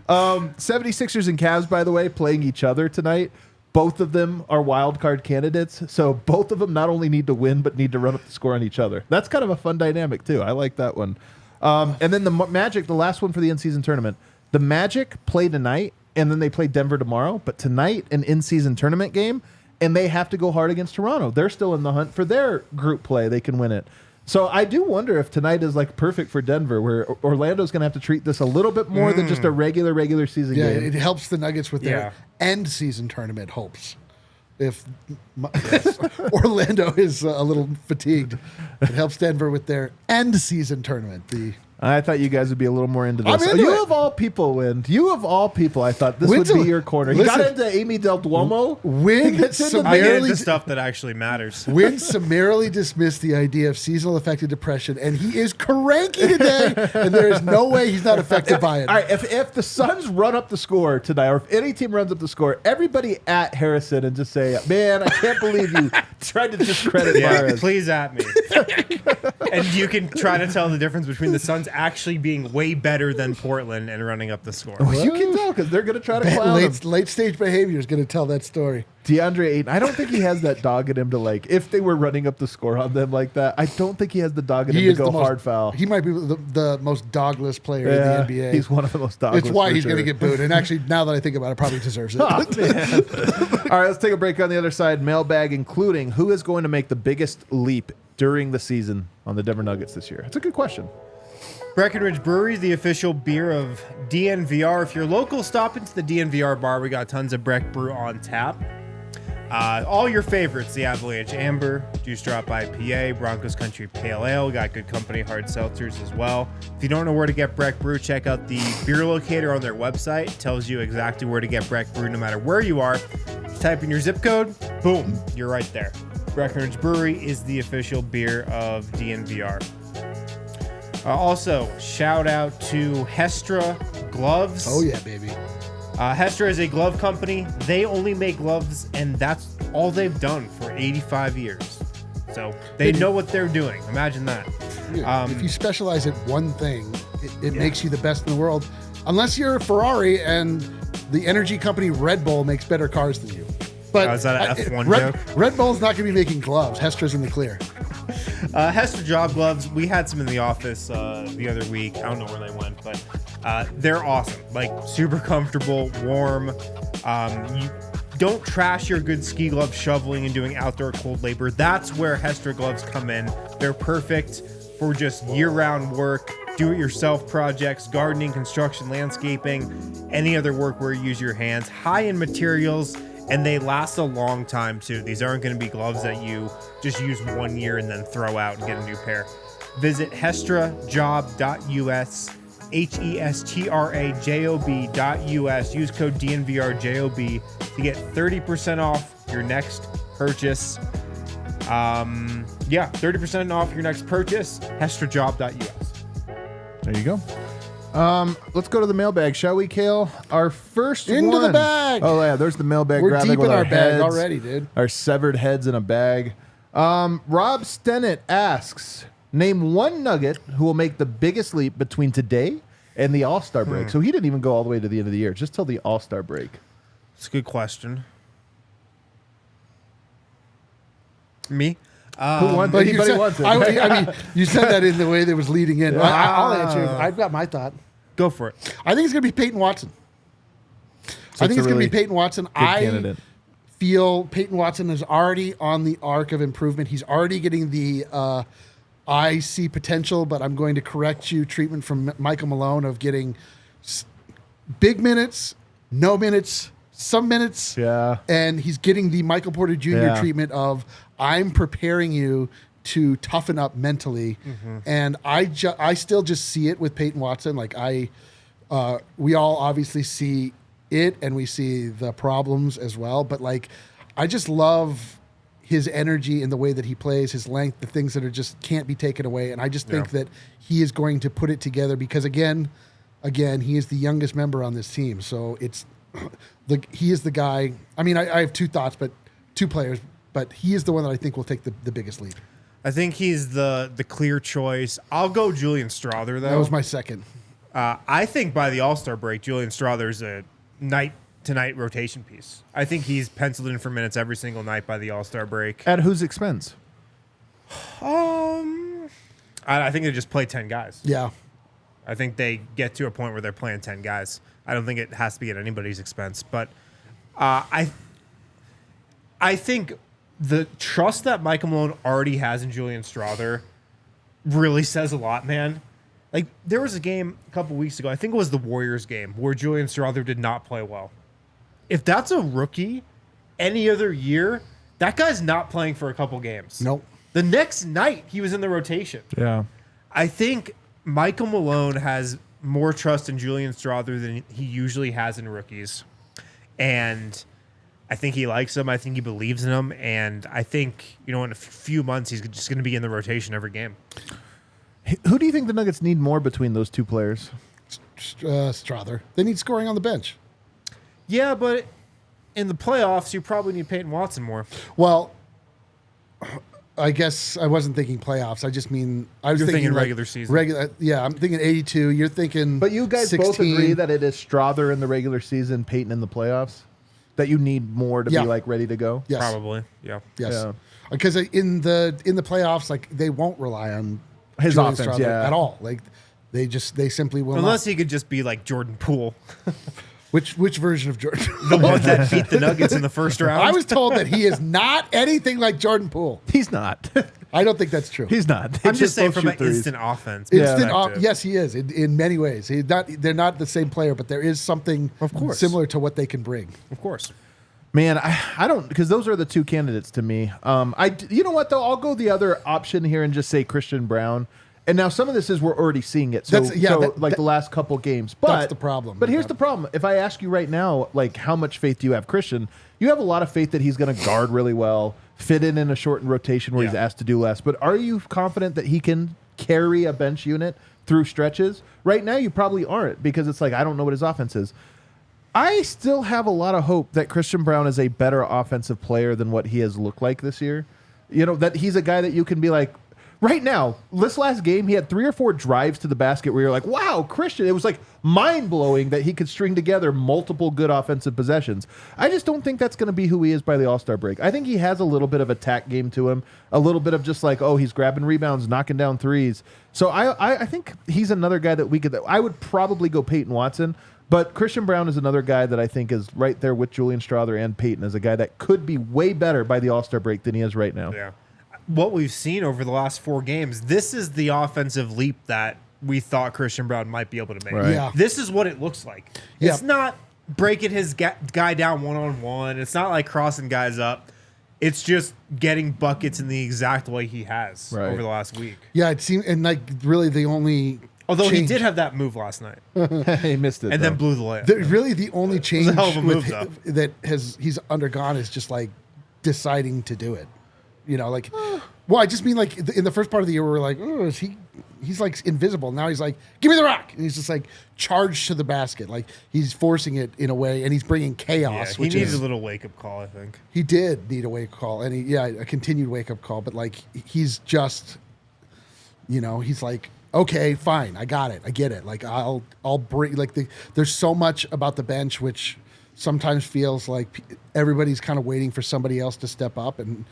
76ers and Cavs, by the way, playing each other tonight. Both of them are wild card candidates. So both of them not only need to win, but need to run up the score on each other. That's kind of a fun dynamic, too. I like that one. And then the Magic, the last one for the in-season tournament. The Magic play tonight, and then they play Denver tomorrow. But tonight, an in-season tournament game, and they have to go hard against Toronto. They're still in the hunt for their group play. They can win it. So I do wonder if tonight is like perfect for Denver, where Orlando's going to have to treat this a little bit more than just a regular season game. it helps the Nuggets with their end season tournament hopes. If Orlando is a little fatigued, it helps Denver with their end season tournament. I thought you guys would be a little more into this. I'm into you it. of all people, Wind. You of all people, I thought this Wynn's would be your corner. He got listen. into Amy Del Duomo. Wynn I get summarily, into stuff that actually matters. Wynn summarily dismissed the idea of seasonal affective depression, and he is cranky today, and there is no way he's not affected by it. All right, if the Suns run up the score tonight, or if any team runs up the score, everybody at Harrison and just say, man, I can't believe you tried to discredit Mahrez. Please at me. And you can try to tell the difference between the Suns actually being way better than Portland and running up the score. Well, you can tell because they're going to try to clown him. Late stage behavior is going to tell that story. DeAndre Ayton, I don't think he has that dog in him to like, if they were running up the score on them like that, I don't think he has the dog in him to go hard foul. He might be the most dogless player in the NBA. He's one of the most dogless. It's why he's sure. going to get booed. And actually, now that I think about it, probably deserves it. Oh, man. All right, let's take a break on the other side. Mailbag, including who is going to make the biggest leap during the season on the Denver Nuggets this year? It's a good question. Breckenridge Brewery, the official beer of DNVR. If you're local, stop into the DNVR bar. We got tons of Breck Brew on tap. All your favorites, the Avalanche Amber, Juice Drop IPA, Broncos Country Pale Ale. We got Good Company Hard Seltzers as well. If you don't know where to get Breck Brew, check out the beer locator on their website. It tells you exactly where to get Breck Brew no matter where you are. You type in your zip code, boom, you're right there. Breckenridge Brewery is the official beer of DNVR. Also, shout out to Hestra Gloves. Oh, yeah, baby. Hestra is a glove company. They only make gloves, and that's all they've done for 85 years. So they know what they're doing. Imagine that. If you specialize at one thing, it makes you the best in the world. Unless you're a Ferrari and the energy company Red Bull makes better cars than you. But is that an F1 joke? Red Bull's not going to be making gloves. Hestra's in the clear. Hestra job gloves. We had some in the office the other week. I don't know where they went, but they're awesome. Like super comfortable, warm. You don't trash your good ski gloves shoveling and doing outdoor cold labor. That's where Hestra gloves come in. They're perfect for just year-round work, do-it-yourself projects, gardening, construction, landscaping, any other work where you use your hands. High in materials. And they last a long time, too. These aren't going to be gloves that you just use 1 year and then throw out and get a new pair. Visit hestrajob.us, hestrajob.us. Use code DNVRJOB to get 30% off your next purchase. 30% off your next purchase, hestrajob.us. There you go. Let's go to the mailbag, shall we, Kale? Our first Into one. the bag. Oh, yeah, there's the mailbag. We're graphic deep with in our bag heads, already, dude. Our severed heads in a bag. Rob Stennett asks, name one Nugget who will make the biggest leap between today and the All-Star break. So he didn't even go all the way to the end of the year, just till the All-Star break. It's a good question. Me? Anybody wants it. I mean, you said that in the way that was leading in. I'll answer. I've got my thought. Go for it. I think it's going to be Peyton Watson. I think it's going to be Peyton Watson. Candidate. Feel Peyton Watson is already on the arc of improvement. He's already getting the I see potential, but I'm going to correct you treatment from Michael Malone of getting big minutes, no minutes, some minutes. Yeah. And he's getting the Michael Porter Jr. treatment of I'm preparing you to toughen up mentally. Mm-hmm. And I still just see it with Peyton Watson. Like we all obviously see it and we see the problems as well. But like, I just love his energy and the way that he plays, his length, the things that are just can't be taken away. And I just think that he is going to put it together because again, he is the youngest member on this team. So it's he is the guy. I mean, I have two players, but he is the one that I think will take the biggest leap. I think he's the clear choice. I'll go Julian Strawther, though. That was my second. I think by the All-Star break, Julian Strawther's a night-to-night rotation piece. I think he's penciled in for minutes every single night by the All-Star break. At whose expense? I think they just play 10 guys. Yeah. I think they get to a point where they're playing 10 guys. I don't think it has to be at anybody's expense. But I think the trust that Michael Malone already has in Julian Strawther really says a lot, man. Like, there was a game a couple weeks ago, I think it was the Warriors game, where Julian Strawther did not play well. If that's a rookie any other year, that guy's not playing for a couple games. Nope. The next night, he was in the rotation. Yeah. I think Michael Malone has more trust in Julian Strawther than he usually has in rookies. And I think he likes him. I think he believes in him. And I think, in a few months, he's just going to be in the rotation every game. Who do you think the Nuggets need more between those two players? Strawther. They need scoring on the bench. Yeah, but in the playoffs, you probably need Peyton Watson more. Well, I guess I wasn't thinking playoffs. I just mean You're thinking regular season. Yeah, I'm thinking 82. You're thinking But you guys 16. both agree that it is Strawther in the regular season, Peyton in the playoffs? That you need more to be ready to go? Yes. Probably, yeah. Yes. Because in the playoffs, like they won't rely on his Julian offense Strawther at all. Like they simply will Unless not. he could just be like Jordan Poole. Which version of Jordan? The one that beat the Nuggets in the first round. I was told that he is not anything like Jordan Poole. He's not. I don't think that's true. He's not. I'm just saying from an instant offense. Yes, he is in many ways. They're not the same player, but there is something of course similar to what they can bring. Of course. Man, I don't, because those are the two candidates to me. You know what though? I'll go the other option here and just say Christian Braun. And now some of this is we're already seeing it. So, the last couple games. But that's the problem. But here's the problem. If I ask you right now, like, how much faith do you have, Christian? You have a lot of faith that he's going to guard really well, fit in a shortened rotation where he's asked to do less. But are you confident that he can carry a bench unit through stretches? Right now, you probably aren't, because it's like, I don't know what his offense is. I still have a lot of hope that Christian Braun is a better offensive player than what he has looked like this year. You know, that he's a guy that you can be like, right now, this last game, he had 3 or 4 drives to the basket where you're like, wow, Christian. It was like mind-blowing that he could string together multiple good offensive possessions. I just don't think that's going to be who he is by the All-Star break. I think he has a little bit of attack game to him, a little bit of just like, oh, he's grabbing rebounds, knocking down threes. So I think he's another guy that I would probably go Peyton Watson. But Christian Braun is another guy that I think is right there with Julian Strawther and Peyton as a guy that could be way better by the All-Star break than he is right now. Yeah. What we've seen over the last 4 games, this is the offensive leap that we thought Christian Braun might be able to make. Right. Yeah. This is what it looks like. Yeah. It's not breaking his guy down one-on-one. It's not like crossing guys up. It's just getting buckets in the exact way he has over the last week. Yeah, it seemed, and like really the only Although change, he did have that move last night. He missed it. And then blew the layup. really the only change a hell of a move, that he's undergone is just like deciding to do it. You know, like, well, I just mean like in the first part of the year, we were like, oh, he's like invisible. Now he's like, give me the rock. And he's just like charged to the basket. Like he's forcing it in a way, and he's bringing chaos. Yeah, he needs a little wake-up call, I think. He did need a wake-up call, and a continued wake-up call. But like he's just, you know, he's like, okay, fine, I got it, I get it. Like I'll bring there's so much about the bench which sometimes feels like everybody's kind of waiting for somebody else to step up, and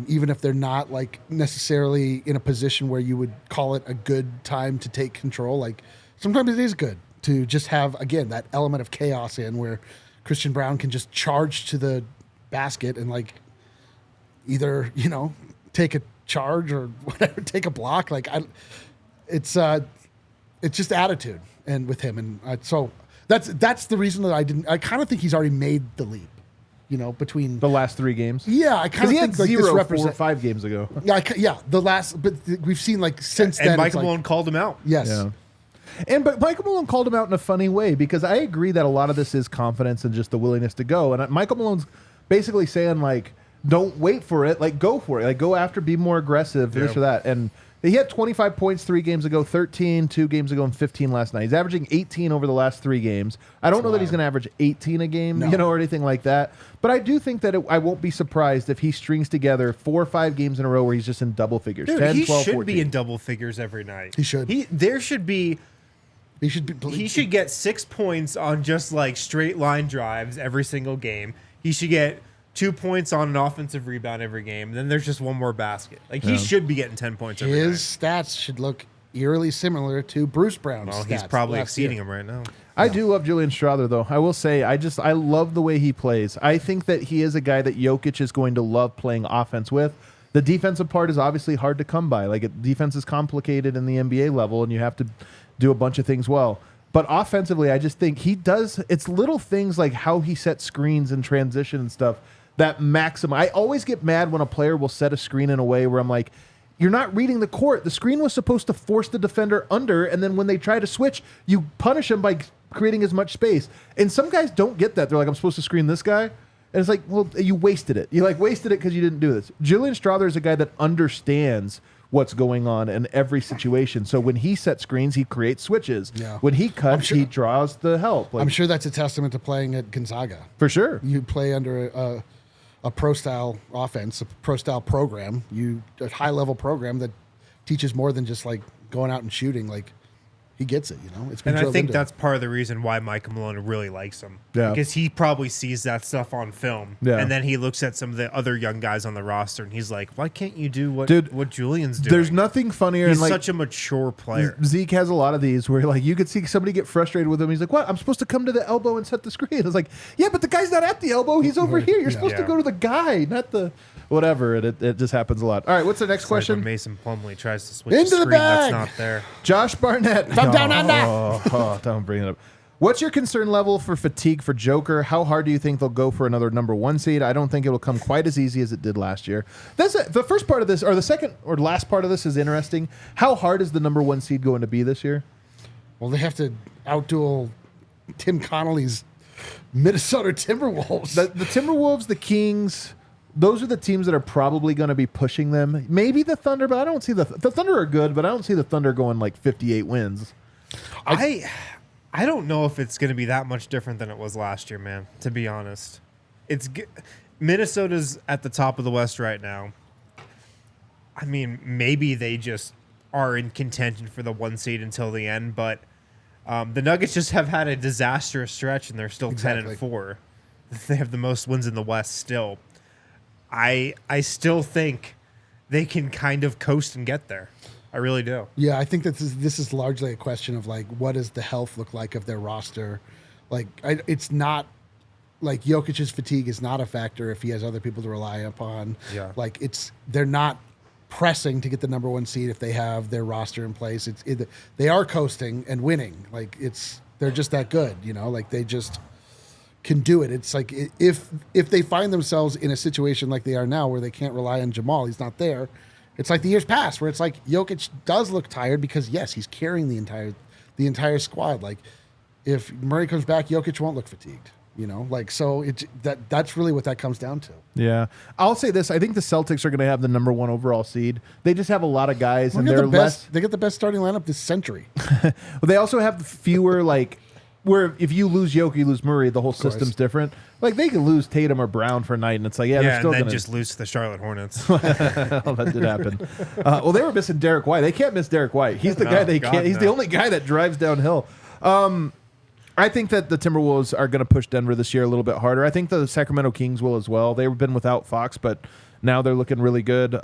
even if they're not like necessarily in a position where you would call it a good time to take control, like sometimes it is good to just have, again, that element of chaos in where Christian Braun can just charge to the basket and like either, you know, take a charge or whatever, take a block. Like it's just attitude and with him, and so that's the reason that I kind of think he's already made the leap, you know, between the last 3 games. Yeah, I kind of think like this 4 or 5 games ago. Yeah, the last, but we've seen like since then. And Michael Malone called him out. Yes. Yeah. But Michael Malone called him out in a funny way, because I agree that a lot of this is confidence and just the willingness to go. And Michael Malone's basically saying like, don't wait for it, like go for it, like go after, be more aggressive, this or that. And he had 25 points 3 games ago, 13 2 games ago, and 15 last night. He's averaging 18 over the last 3 games. I don't know that he's going to average 18 a game, you know, or anything like that. But I do think that I won't be surprised if he strings together 4 or 5 games in a row where he's just in double figures. Dude, 10, he 12, should 14. be in double figures every night. He should. He should get 6 points on just like straight line drives every single game. He should get 2 points on an offensive rebound every game. And then there's just one more basket. Like he should be getting 10 points every His night. stats should look eerily similar to Bruce Brown's Well, stats. he's probably last exceeding year. him right now. I do love Julian Strawther, though. I will say, I love the way he plays. I think that he is a guy that Jokic is going to love playing offense with. The defensive part is obviously hard to come by. Like, defense is complicated in the NBA level, and you have to do a bunch of things well. But offensively, I just think he does, it's little things like how he sets screens and transition and stuff that maximum. I always get mad when a player will set a screen in a way where I'm like, you're not reading the court. The screen was supposed to force the defender under, and then when they try to switch, you punish them by creating as much space. And some guys don't get that. They're like, I'm supposed to screen this guy. And it's like, well, you wasted it. You like wasted it because you didn't do this. Julian Strawther is a guy that understands what's going on in every situation. So when he sets screens, he creates switches. Yeah. When he cuts, he draws the help. Like, I'm sure that's a testament to playing at Gonzaga. for sure. You play under a pro-style offense, a pro-style program, a high-level program that teaches more than just like going out and shooting. Like he gets it, you know. It's been And I drilled think into that's him. part of the reason why Michael Malone really likes him. Yeah. Because he probably sees that stuff on film. Yeah. And then he looks at some of the other young guys on the roster and he's like, why can't you do what Julian's doing? There's nothing funnier He's than like such a mature player. Zeke has a lot of these where like you could see somebody get frustrated with him. He's like, "What? I'm supposed to come to the elbow and set the screen." It's like, "Yeah, but the guy's not at the elbow. He's over here. You're supposed to go to the guy, not the whatever." And it just happens a lot. All right, what's the next It's question? like when Mason Plumlee tries to switch Into the the screen bag. that's not there. Josh Barnett. From down under. Oh, don't bring it up. What's your concern level for fatigue for Joker? How hard do you think they'll go for another number 1 seed? I don't think it will come quite as easy as it did last year. The first part of this, or the second or last part of this is interesting. How hard is the number 1 seed going to be this year? Well, they have to outduel Tim Connolly's Minnesota Timberwolves. The Timberwolves, the Kings, those are the teams that are probably going to be pushing them. Maybe the Thunder, but I don't see the Thunder are good, but I don't see the Thunder going like 58 wins. I don't know if it's going to be that much different than it was last year, man, to be honest. Minnesota's at the top of the West right now. I mean, maybe they just are in contention for the 1 seed until the end, but the Nuggets just have had a disastrous stretch, and they're still 10-4. They have the most wins in the West still. I still think they can kind of coast and get there. I really do. Yeah, I think that this is largely a question of like, what does the health look like of their roster? Like, it's not like Jokic's fatigue is not a factor if he has other people to rely upon. Yeah, like they're not pressing to get the number 1 seed if they have their roster in place. They are coasting and winning. Like they're just that good, you know. Like they just can do it. It's like if they find themselves in a situation like they are now, where they can't rely on Jamal, he's not there. It's like the years past, where it's like Jokic does look tired because yes, he's carrying the entire squad. Like if Murray comes back, Jokic won't look fatigued. You know, like so that's really what that comes down to. Yeah, I'll say this: I think the Celtics are going to have the number 1 overall seed. They just have a lot of guys, and they're less. They get the best starting lineup this century. Well, they also have fewer like. Where if you lose Jokic, you lose Murray, the whole system's different. Like they could lose Tatum or Brown for a night, and it's like, they're still and then just lose to the Charlotte Hornets. Oh, that did happen. Well, they were missing Derek White. They can't miss Derek White. He's the guy they can't. He's the only guy that drives downhill. I think that the Timberwolves are going to push Denver this year a little bit harder. I think the Sacramento Kings will as well. They've been without Fox, but now they're looking really good.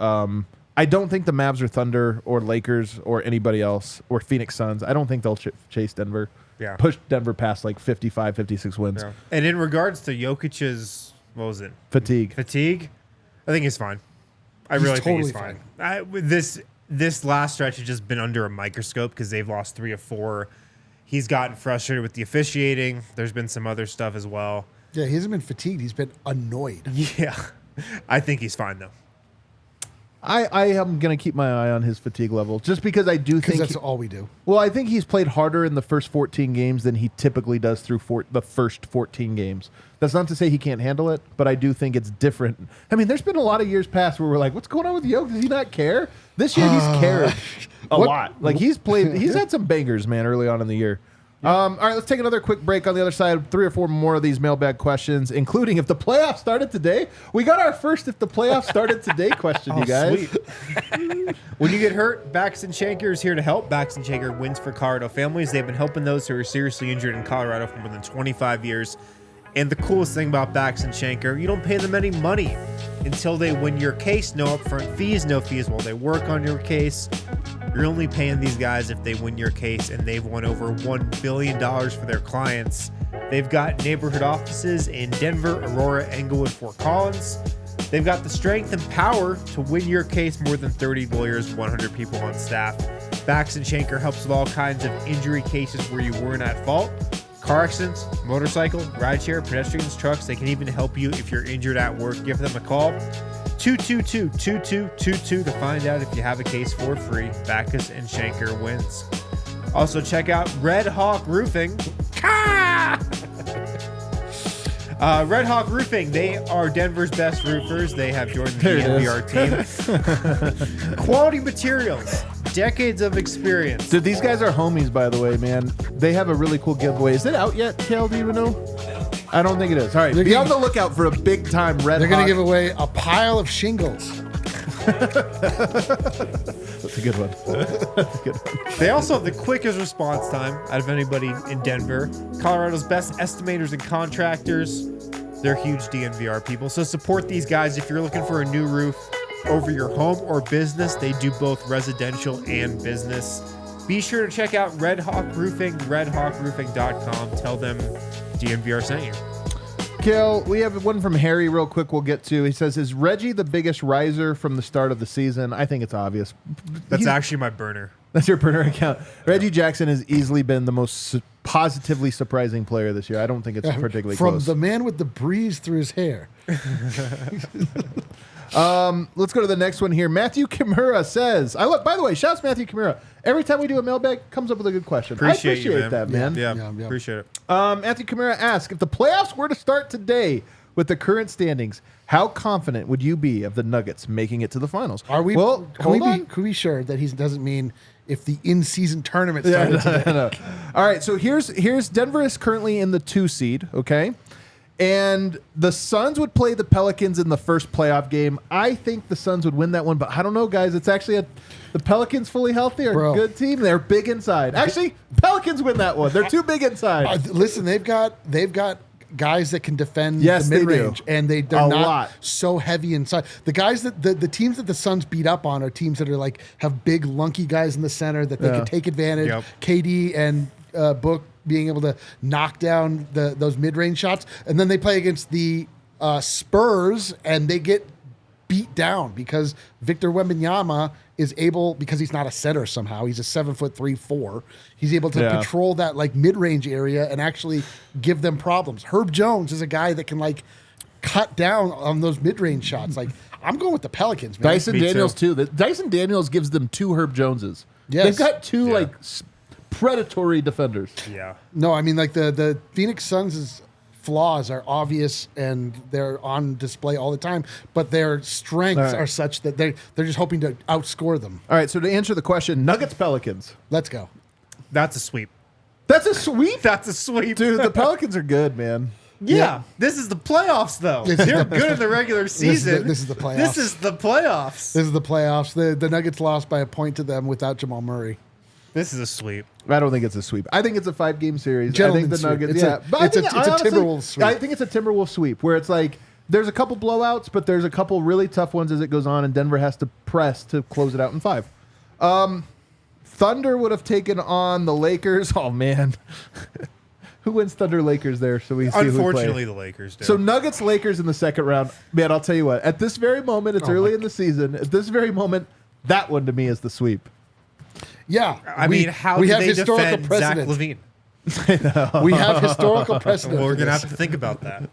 I don't think the Mavs or Thunder or Lakers or anybody else or Phoenix Suns, I don't think they'll chase Denver. Yeah. Push Denver past like 55, 56 wins. Yeah. And in regards to Jokic's, what was it? Fatigue. I think he's fine. I really think he's fine. This last stretch has just been under a microscope because they've lost 3 of 4. He's gotten frustrated with the officiating. There's been some other stuff as well. Yeah, he hasn't been fatigued. He's been annoyed. Yeah. I think he's fine, though. I am going to keep my eye on his fatigue level just because I do think... Because that's all we do. Well, I think he's played harder in the first 14 games than he typically does through the first 14 games. That's not to say he can't handle it, but I do think it's different. I mean, there's been a lot of years past where we're like, what's going on with Jokic? Does he not care? This year he's cared a lot. Like he's had some bangers, man, early on in the year. Yeah. All right, let's take another quick break. On the other side, 3 or 4 more of these mailbag questions, including if the playoffs started today. We got our first if the playoffs started today question, you guys. Sweet. When you get hurt, Baxton Shanker is here to help. Baxton Shanker wins for Colorado families. They've been helping those who are seriously injured in Colorado for more than 25 years. And the coolest thing about Baxton Shanker, you don't pay them any money until they win your case. No upfront fees, no fees while they work on your case. You're only paying these guys if they win your case, and they've won over $1 billion for their clients. They've got neighborhood offices in Denver, Aurora, Englewood, Fort Collins. They've got the strength and power to win your case. More than 30 lawyers, 100 people on staff. Baxton Shanker helps with all kinds of injury cases where you weren't at fault. Car accidents, motorcycle, rideshare, pedestrians, trucks. They can even help you if you're injured at work. Give them a call. 222-2222 to find out if you have a case for free. Backus and Shanker wins. Also, check out Red Hawk Roofing. Red Hawk Roofing, they are Denver's best roofers. They have joined the DNVR team. Quality materials, decades of experience. Dude, these guys are homies, by the way, man. They have a really cool giveaway. Is it out yet, Kale? Do you even know? I don't think it is. All right, be on the lookout for a big-time Red Hawk. They're going to give away a pile of shingles. That's a good one. That's a good one. They also have the quickest response time out of anybody in Denver. Colorado's best estimators and contractors. They're huge DNVR people. So support these guys if you're looking for a new roof over your home or business. They do both residential and business. Be sure to check out Red Hawk Roofing, redhawkroofing.com. Tell them DNVR sent you. Kill, we have one from Harry real quick we'll get to. He says, is Reggie the biggest riser from the start of the season? I think it's obvious. That's actually my burner. That's your burner account. Reggie Jackson has easily been the most positively surprising player this year. I don't think it's particularly close. From the man with the breeze through his hair. Let's go to the next one here. Matthew Kimura says, by the way, shouts Matthew Kimura. Every time we do a mailbag, comes up with a good question. I appreciate that, man. Yeah, appreciate it. Matthew Kimura asks, if the playoffs were to start today with the current standings, how confident would you be of the Nuggets making it to the finals? Are we? Well, can we be sure that he doesn't mean if the in-season tournament started today? No. All right, so here's Denver is currently in the 2 seed, okay? And the Suns would play the Pelicans in the first playoff game. I think the Suns would win that one, but I don't know, guys. It's actually the Pelicans fully healthy are a good team. They're big inside. Actually, Pelicans win that one. They're too big inside. Listen, they've got guys that can defend the mid-range, and they're not so heavy inside. The guys that the teams that the Suns beat up on are teams that are have big lunky guys in the center that they can take advantage. Yep. KD and Book being able to knock down those mid-range shots, and then they play against the Spurs and they get beat down because Victor Wembanyama is able, because he's not a center somehow, he's a 7'3", 4". He's able to patrol that mid-range area and actually give them problems. Herb Jones is a guy that can cut down on those mid-range shots. I'm going with the Pelicans, man. Dyson Daniels too. Dyson Daniels gives them 2 Herb Joneses. Yes. They've got 2 predatory defenders. Yeah. No, I mean the Phoenix Suns' flaws are obvious and they're on display all the time, but their strengths are such that they're just hoping to outscore them. All right, so to answer the question, Nuggets Pelicans. Let's go. That's a sweep. That's a sweep? That's a sweep. Dude, the Pelicans are good, man. Yeah. This is the playoffs, though. They're good in the regular season. This is the playoffs. This is the playoffs. This is the playoffs. The Nuggets lost by a point to them without Jamal Murray. This is a sweep. I don't think it's a sweep. I think it's a 5-game series. Gentleman's I think the Nuggets. It's a Timberwolves sweep. I think it's a Timberwolves sweep where it's there's a couple blowouts, but there's a couple really tough ones as it goes on, and Denver has to press to close it out in 5. Thunder would have taken on the Lakers. Oh man, who wins Thunder Lakers there? So we see unfortunately the Lakers do. So Nuggets Lakers in the second round. Man, I'll tell you what. At this very moment, it's early in the season. At this very moment, that one to me is the sweep. Yeah, I mean, how do they defend Zach LaVine? We have historical precedent. Well, we're gonna have to think about that.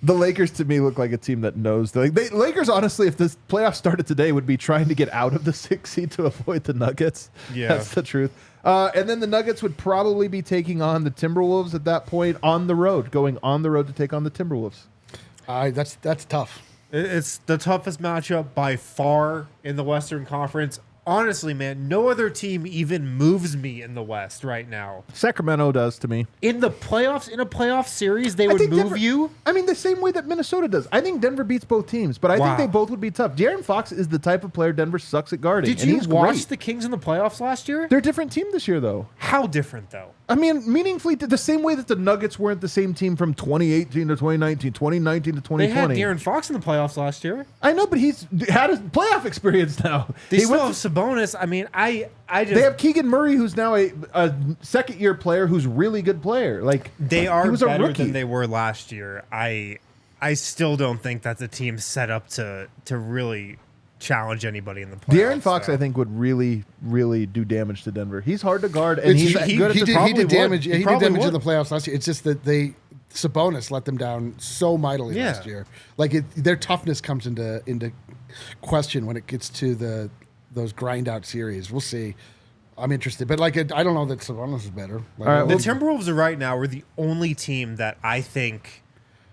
The Lakers to me look like a team that knows. Lakers, honestly, if this playoff started today, would be trying to get out of the 6 seed to avoid the Nuggets. Yeah, that's the truth. And then the Nuggets would probably be taking on the Timberwolves at that point on the road, going on the road to take on the Timberwolves. That's tough. It's the toughest matchup by far in the Western Conference. Honestly, man, no other team even moves me in the West right now. Sacramento does to me. In the playoffs, in a playoff series, they would move you? I mean, the same way that Minnesota does. I think Denver beats both teams, but I think they both would be tough. De'Aaron Fox is the type of player Denver sucks at guarding. Did you watch the Kings in the playoffs last year? They're a different team this year, though. How different, though? I mean, meaningfully, the same way that the Nuggets weren't the same team from 2018 to 2019, 2019 to 2020. They had De'Aaron Fox in the playoffs last year. I know, but he's had his playoff experience now. They still have Sabonis. I mean, I just... They have Keegan Murray, who's now a second-year player who's a really good player. They are better than they were last year. I still don't think that's a team set up to really challenge anybody in the playoffs. De'Aaron Fox, I think, would really, really do damage to Denver. He's hard to guard, and he did damage. He did damage in the playoffs last year. It's just that Sabonis let them down so mightily last year. Their toughness comes into question when it gets to those grind out series. We'll see. I'm interested, but I don't know that Sabonis is better. The Timberwolves are right now. We're the only team that I think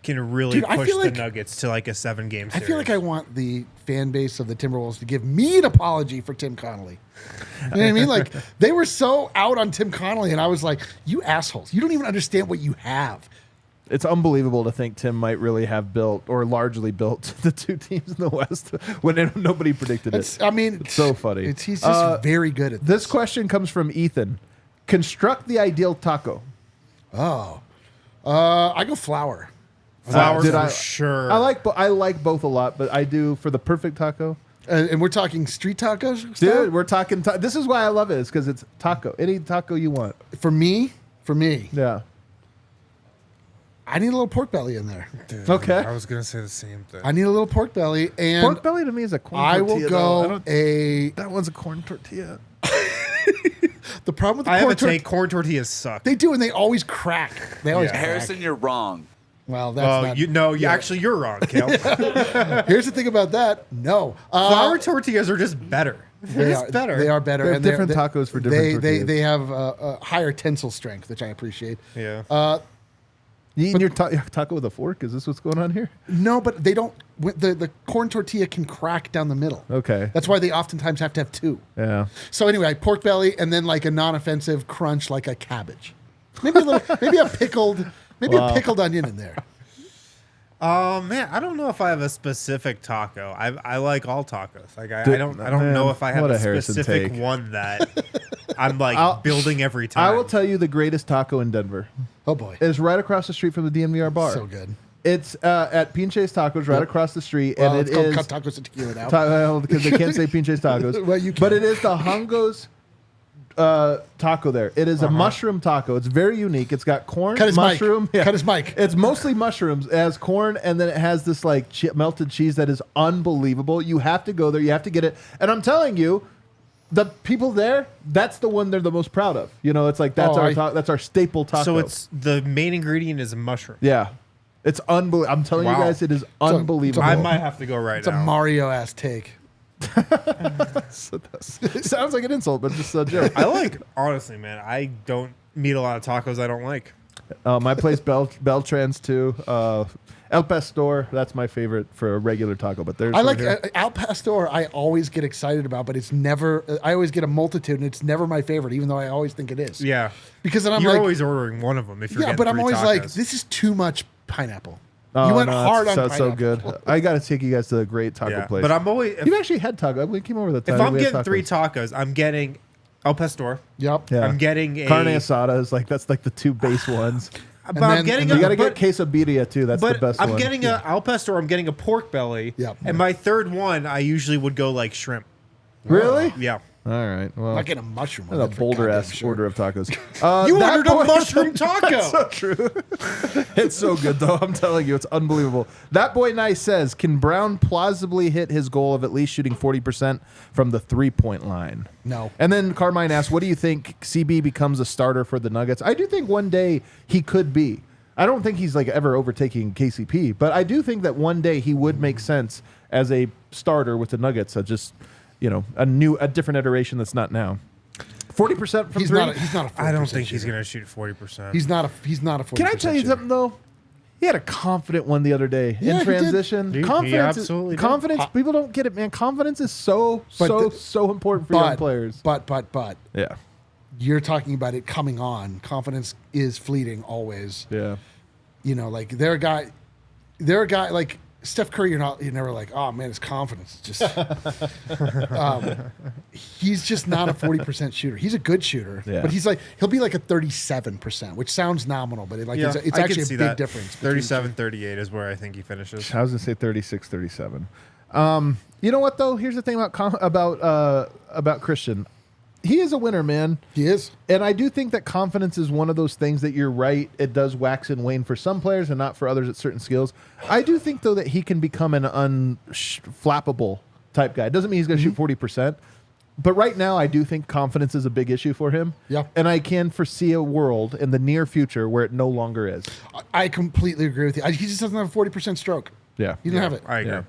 can really push the Nuggets to a 7-game series. I feel like I want the fan base of the Timberwolves to give me an apology for Tim Connolly. You know what I mean? They were so out on Tim Connolly, and I was like, you assholes. You don't even understand what you have. It's unbelievable to think Tim might really have built or largely built the 2 teams in the West when nobody predicted it. I mean, it's so funny. He's just very good at this. This question comes from Ethan. Construct the ideal taco. Oh. I go flour. Flowers for sure. I like both a lot, but I do for the perfect taco. And we're talking street tacos? Dude, we're talking... this is why I love it, is because it's taco. Any taco you want. For me? Yeah. I need a little pork belly in there. Dude, Okay. I was gonna say the same thing. I need a little pork belly, and Pork belly to me is a corn I tortilla. will though. go That one's a corn tortilla. The problem with the I have corn a take. Corn tortillas suck. they do, and they always crack. They always Yeah. crack. Harrison, you're wrong. Well, that's not. Actually, you're wrong, Kale. Here's the thing about that. No, Flour tortillas are just better. they They're are just better. They are better. They have and different tacos for different tortillas. They have a higher tensile strength, which I appreciate. Yeah. You eating your taco with a fork? Is this what's going on here? No, but they don't. The corn tortilla can crack down the middle. Okay. That's why they oftentimes have to have two. Yeah. So anyway, pork belly, and then like a non-offensive crunch, like a cabbage. Maybe a little, maybe a pickled onion in there. Oh man, I don't know if I have a specific taco. I like all tacos. Like I don't know if I have what a a Harrison specific take. one that I'm like building every time. I will tell you the greatest taco in Denver Oh boy, is right across the street from the DNVR bar. so good. It's at Pinche's Tacos right across the street, Well, and it's it called is Cut Tacos and Tequila now. well, because they can't say Pinche's Tacos. Well, you can. But it is the Hongo's taco there. It is a mushroom taco. It's very unique. It's got corn, Cut his mic. mushroom. Cut his mic. It's mostly mushrooms. It has corn, and then it has this like melted cheese that is unbelievable. You have to go there. You have to get it. And I'm telling you, the people there, that's the one they're the most proud of. You know, it's like that's that's our staple taco. So it's the main ingredient is a mushroom. yeah. It's unbelievable. I'm telling you Wow. guys, it is unbelievable. I might have to go right It's a now. Mario ass take. Sounds like an insult, but just a joke. I like honestly, man. I don't meet a lot of tacos I don't like. My place, Beltran's too. El Pastor, that's my favorite for a regular taco. But there's I like over here. Al Pastor. I always get excited about, but it's never. I always get a multitude, and it's never my favorite, even though I always think it is. Yeah, Because then I'm you're like, always ordering one of them if you're yeah, getting but I'm three always tacos. like, this is too much pineapple. Oh, you went no, hard on that's pineapple. so good. I got to take you guys to a great taco Yeah, place. but I'm always You've actually had taco. We came over the time. if I'm we had getting three tacos. tacos, I'm getting El Pastor. Yep. Yeah. I'm getting a Carne asada is like that's like the two base ones. But then- I'm getting and You a, got to but- get quesabirria too. That's the But best I'm one. getting a Al Pastor. I'm getting a pork belly. Yep. And my third one, I usually would go like shrimp. Really? Yeah. All right. Well, Not getting a mushroom. that's a bolder ass order of tacos. You that ordered a boy- mushroom taco. That's so true. It's so good though. I'm telling you, it's unbelievable. That boy nice says, can Brown plausibly hit his goal of at least shooting 40% from the 3-point line? No. And then Carmine asks, what do you think CB becomes a starter for the Nuggets? I do think one day he could be. I don't think he's like ever overtaking KCP, but I do think that one day he would make sense as a starter with the Nuggets. Just, you know, a different iteration that's not now. 40% from He's three. not. He's not a. 40% I don't think he's shooter. going to shoot 40%. He's not a. He's not a. 40% Can I tell you shooter. something though? He had a confident one the other day Yeah, in he did. transition. He Confidence, absolutely did. confidence. People don't get it, man. Confidence is so But so important for young players. But Yeah, you're talking about it coming on. Confidence is fleeting always. yeah. You know, like they're a guy like Steph Curry. You're never like, oh man, his confidence is just. He's just not a 40% shooter. He's a good shooter, Yeah. but he'll be like a 37%, which sounds nominal, but it's I actually can a see big that. difference. between 37, 38 is where I think he finishes. I was gonna say 36, 37. You know what though? Here's the thing about Christian. He is a winner, man. He is. And I do think that confidence is one of those things that you're right. It does wax and wane for some players and not for others at certain skills. I do think, though, that he can become an unflappable type guy. It doesn't mean he's going to shoot 40%. But right now, I do think confidence is a big issue for him. Yeah. And I can foresee a world in the near future where it no longer is. I completely agree with you. He just doesn't have a 40% stroke. Yeah. He doesn't have it. I agree. Yeah.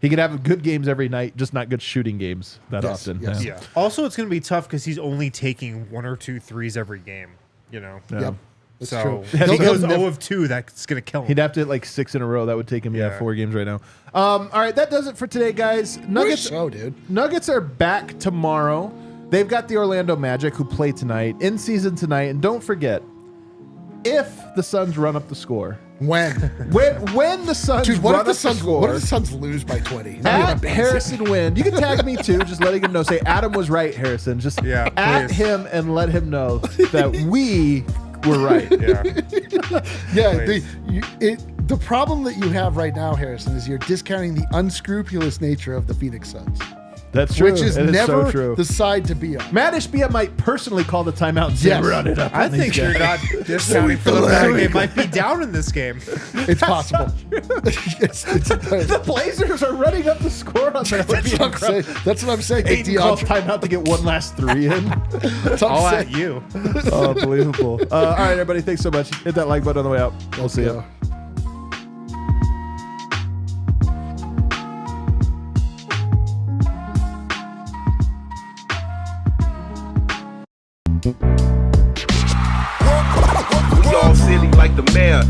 He could have good games every night, just not good shooting games that Yes, often. yes. Yeah. Also, it's going to be tough because he's only taking 1 or 2 threes every game. You know. Yeah. Yep. That's So true. if he He'll goes never- 0 of 2, that's going to kill him. He'd have to hit like 6 in a row. That would take him, Yeah. 4 games right now. All right, that does it for today, guys. Nuggets, show, dude. Nuggets are back tomorrow. They've got the Orlando Magic who play tonight, in season tonight. And don't forget, if the Suns run up the score, When? when the Suns Dude, run up the score, what if the Suns lose by 20? at Harrison Wind, you can tag me too, just letting him know. Say Adam was right, Harrison. Just Yeah, at please. him and let him know that we were right. Yeah. Yeah, Please. the problem that you have right now, Harrison, is you're discounting the unscrupulous nature of the Phoenix Suns. That's true. Which is It never so true. the side to be on. Matt Ishbia might personally call the timeout and say, Yes. run it up. I on these think you're guys." not discounting for the fact they might be down in this game. It's possible. it's The Blazers are running up the score on that. That's what I'm saying. That's what I'm saying. Hey, Aiden calls DeAndre, timeout to get one last 3 in. that's what All I'm at saying. you. Unbelievable. All right, everybody. Thanks so much. Hit that like button on the way out. We'll see you. We all silly like the mayor.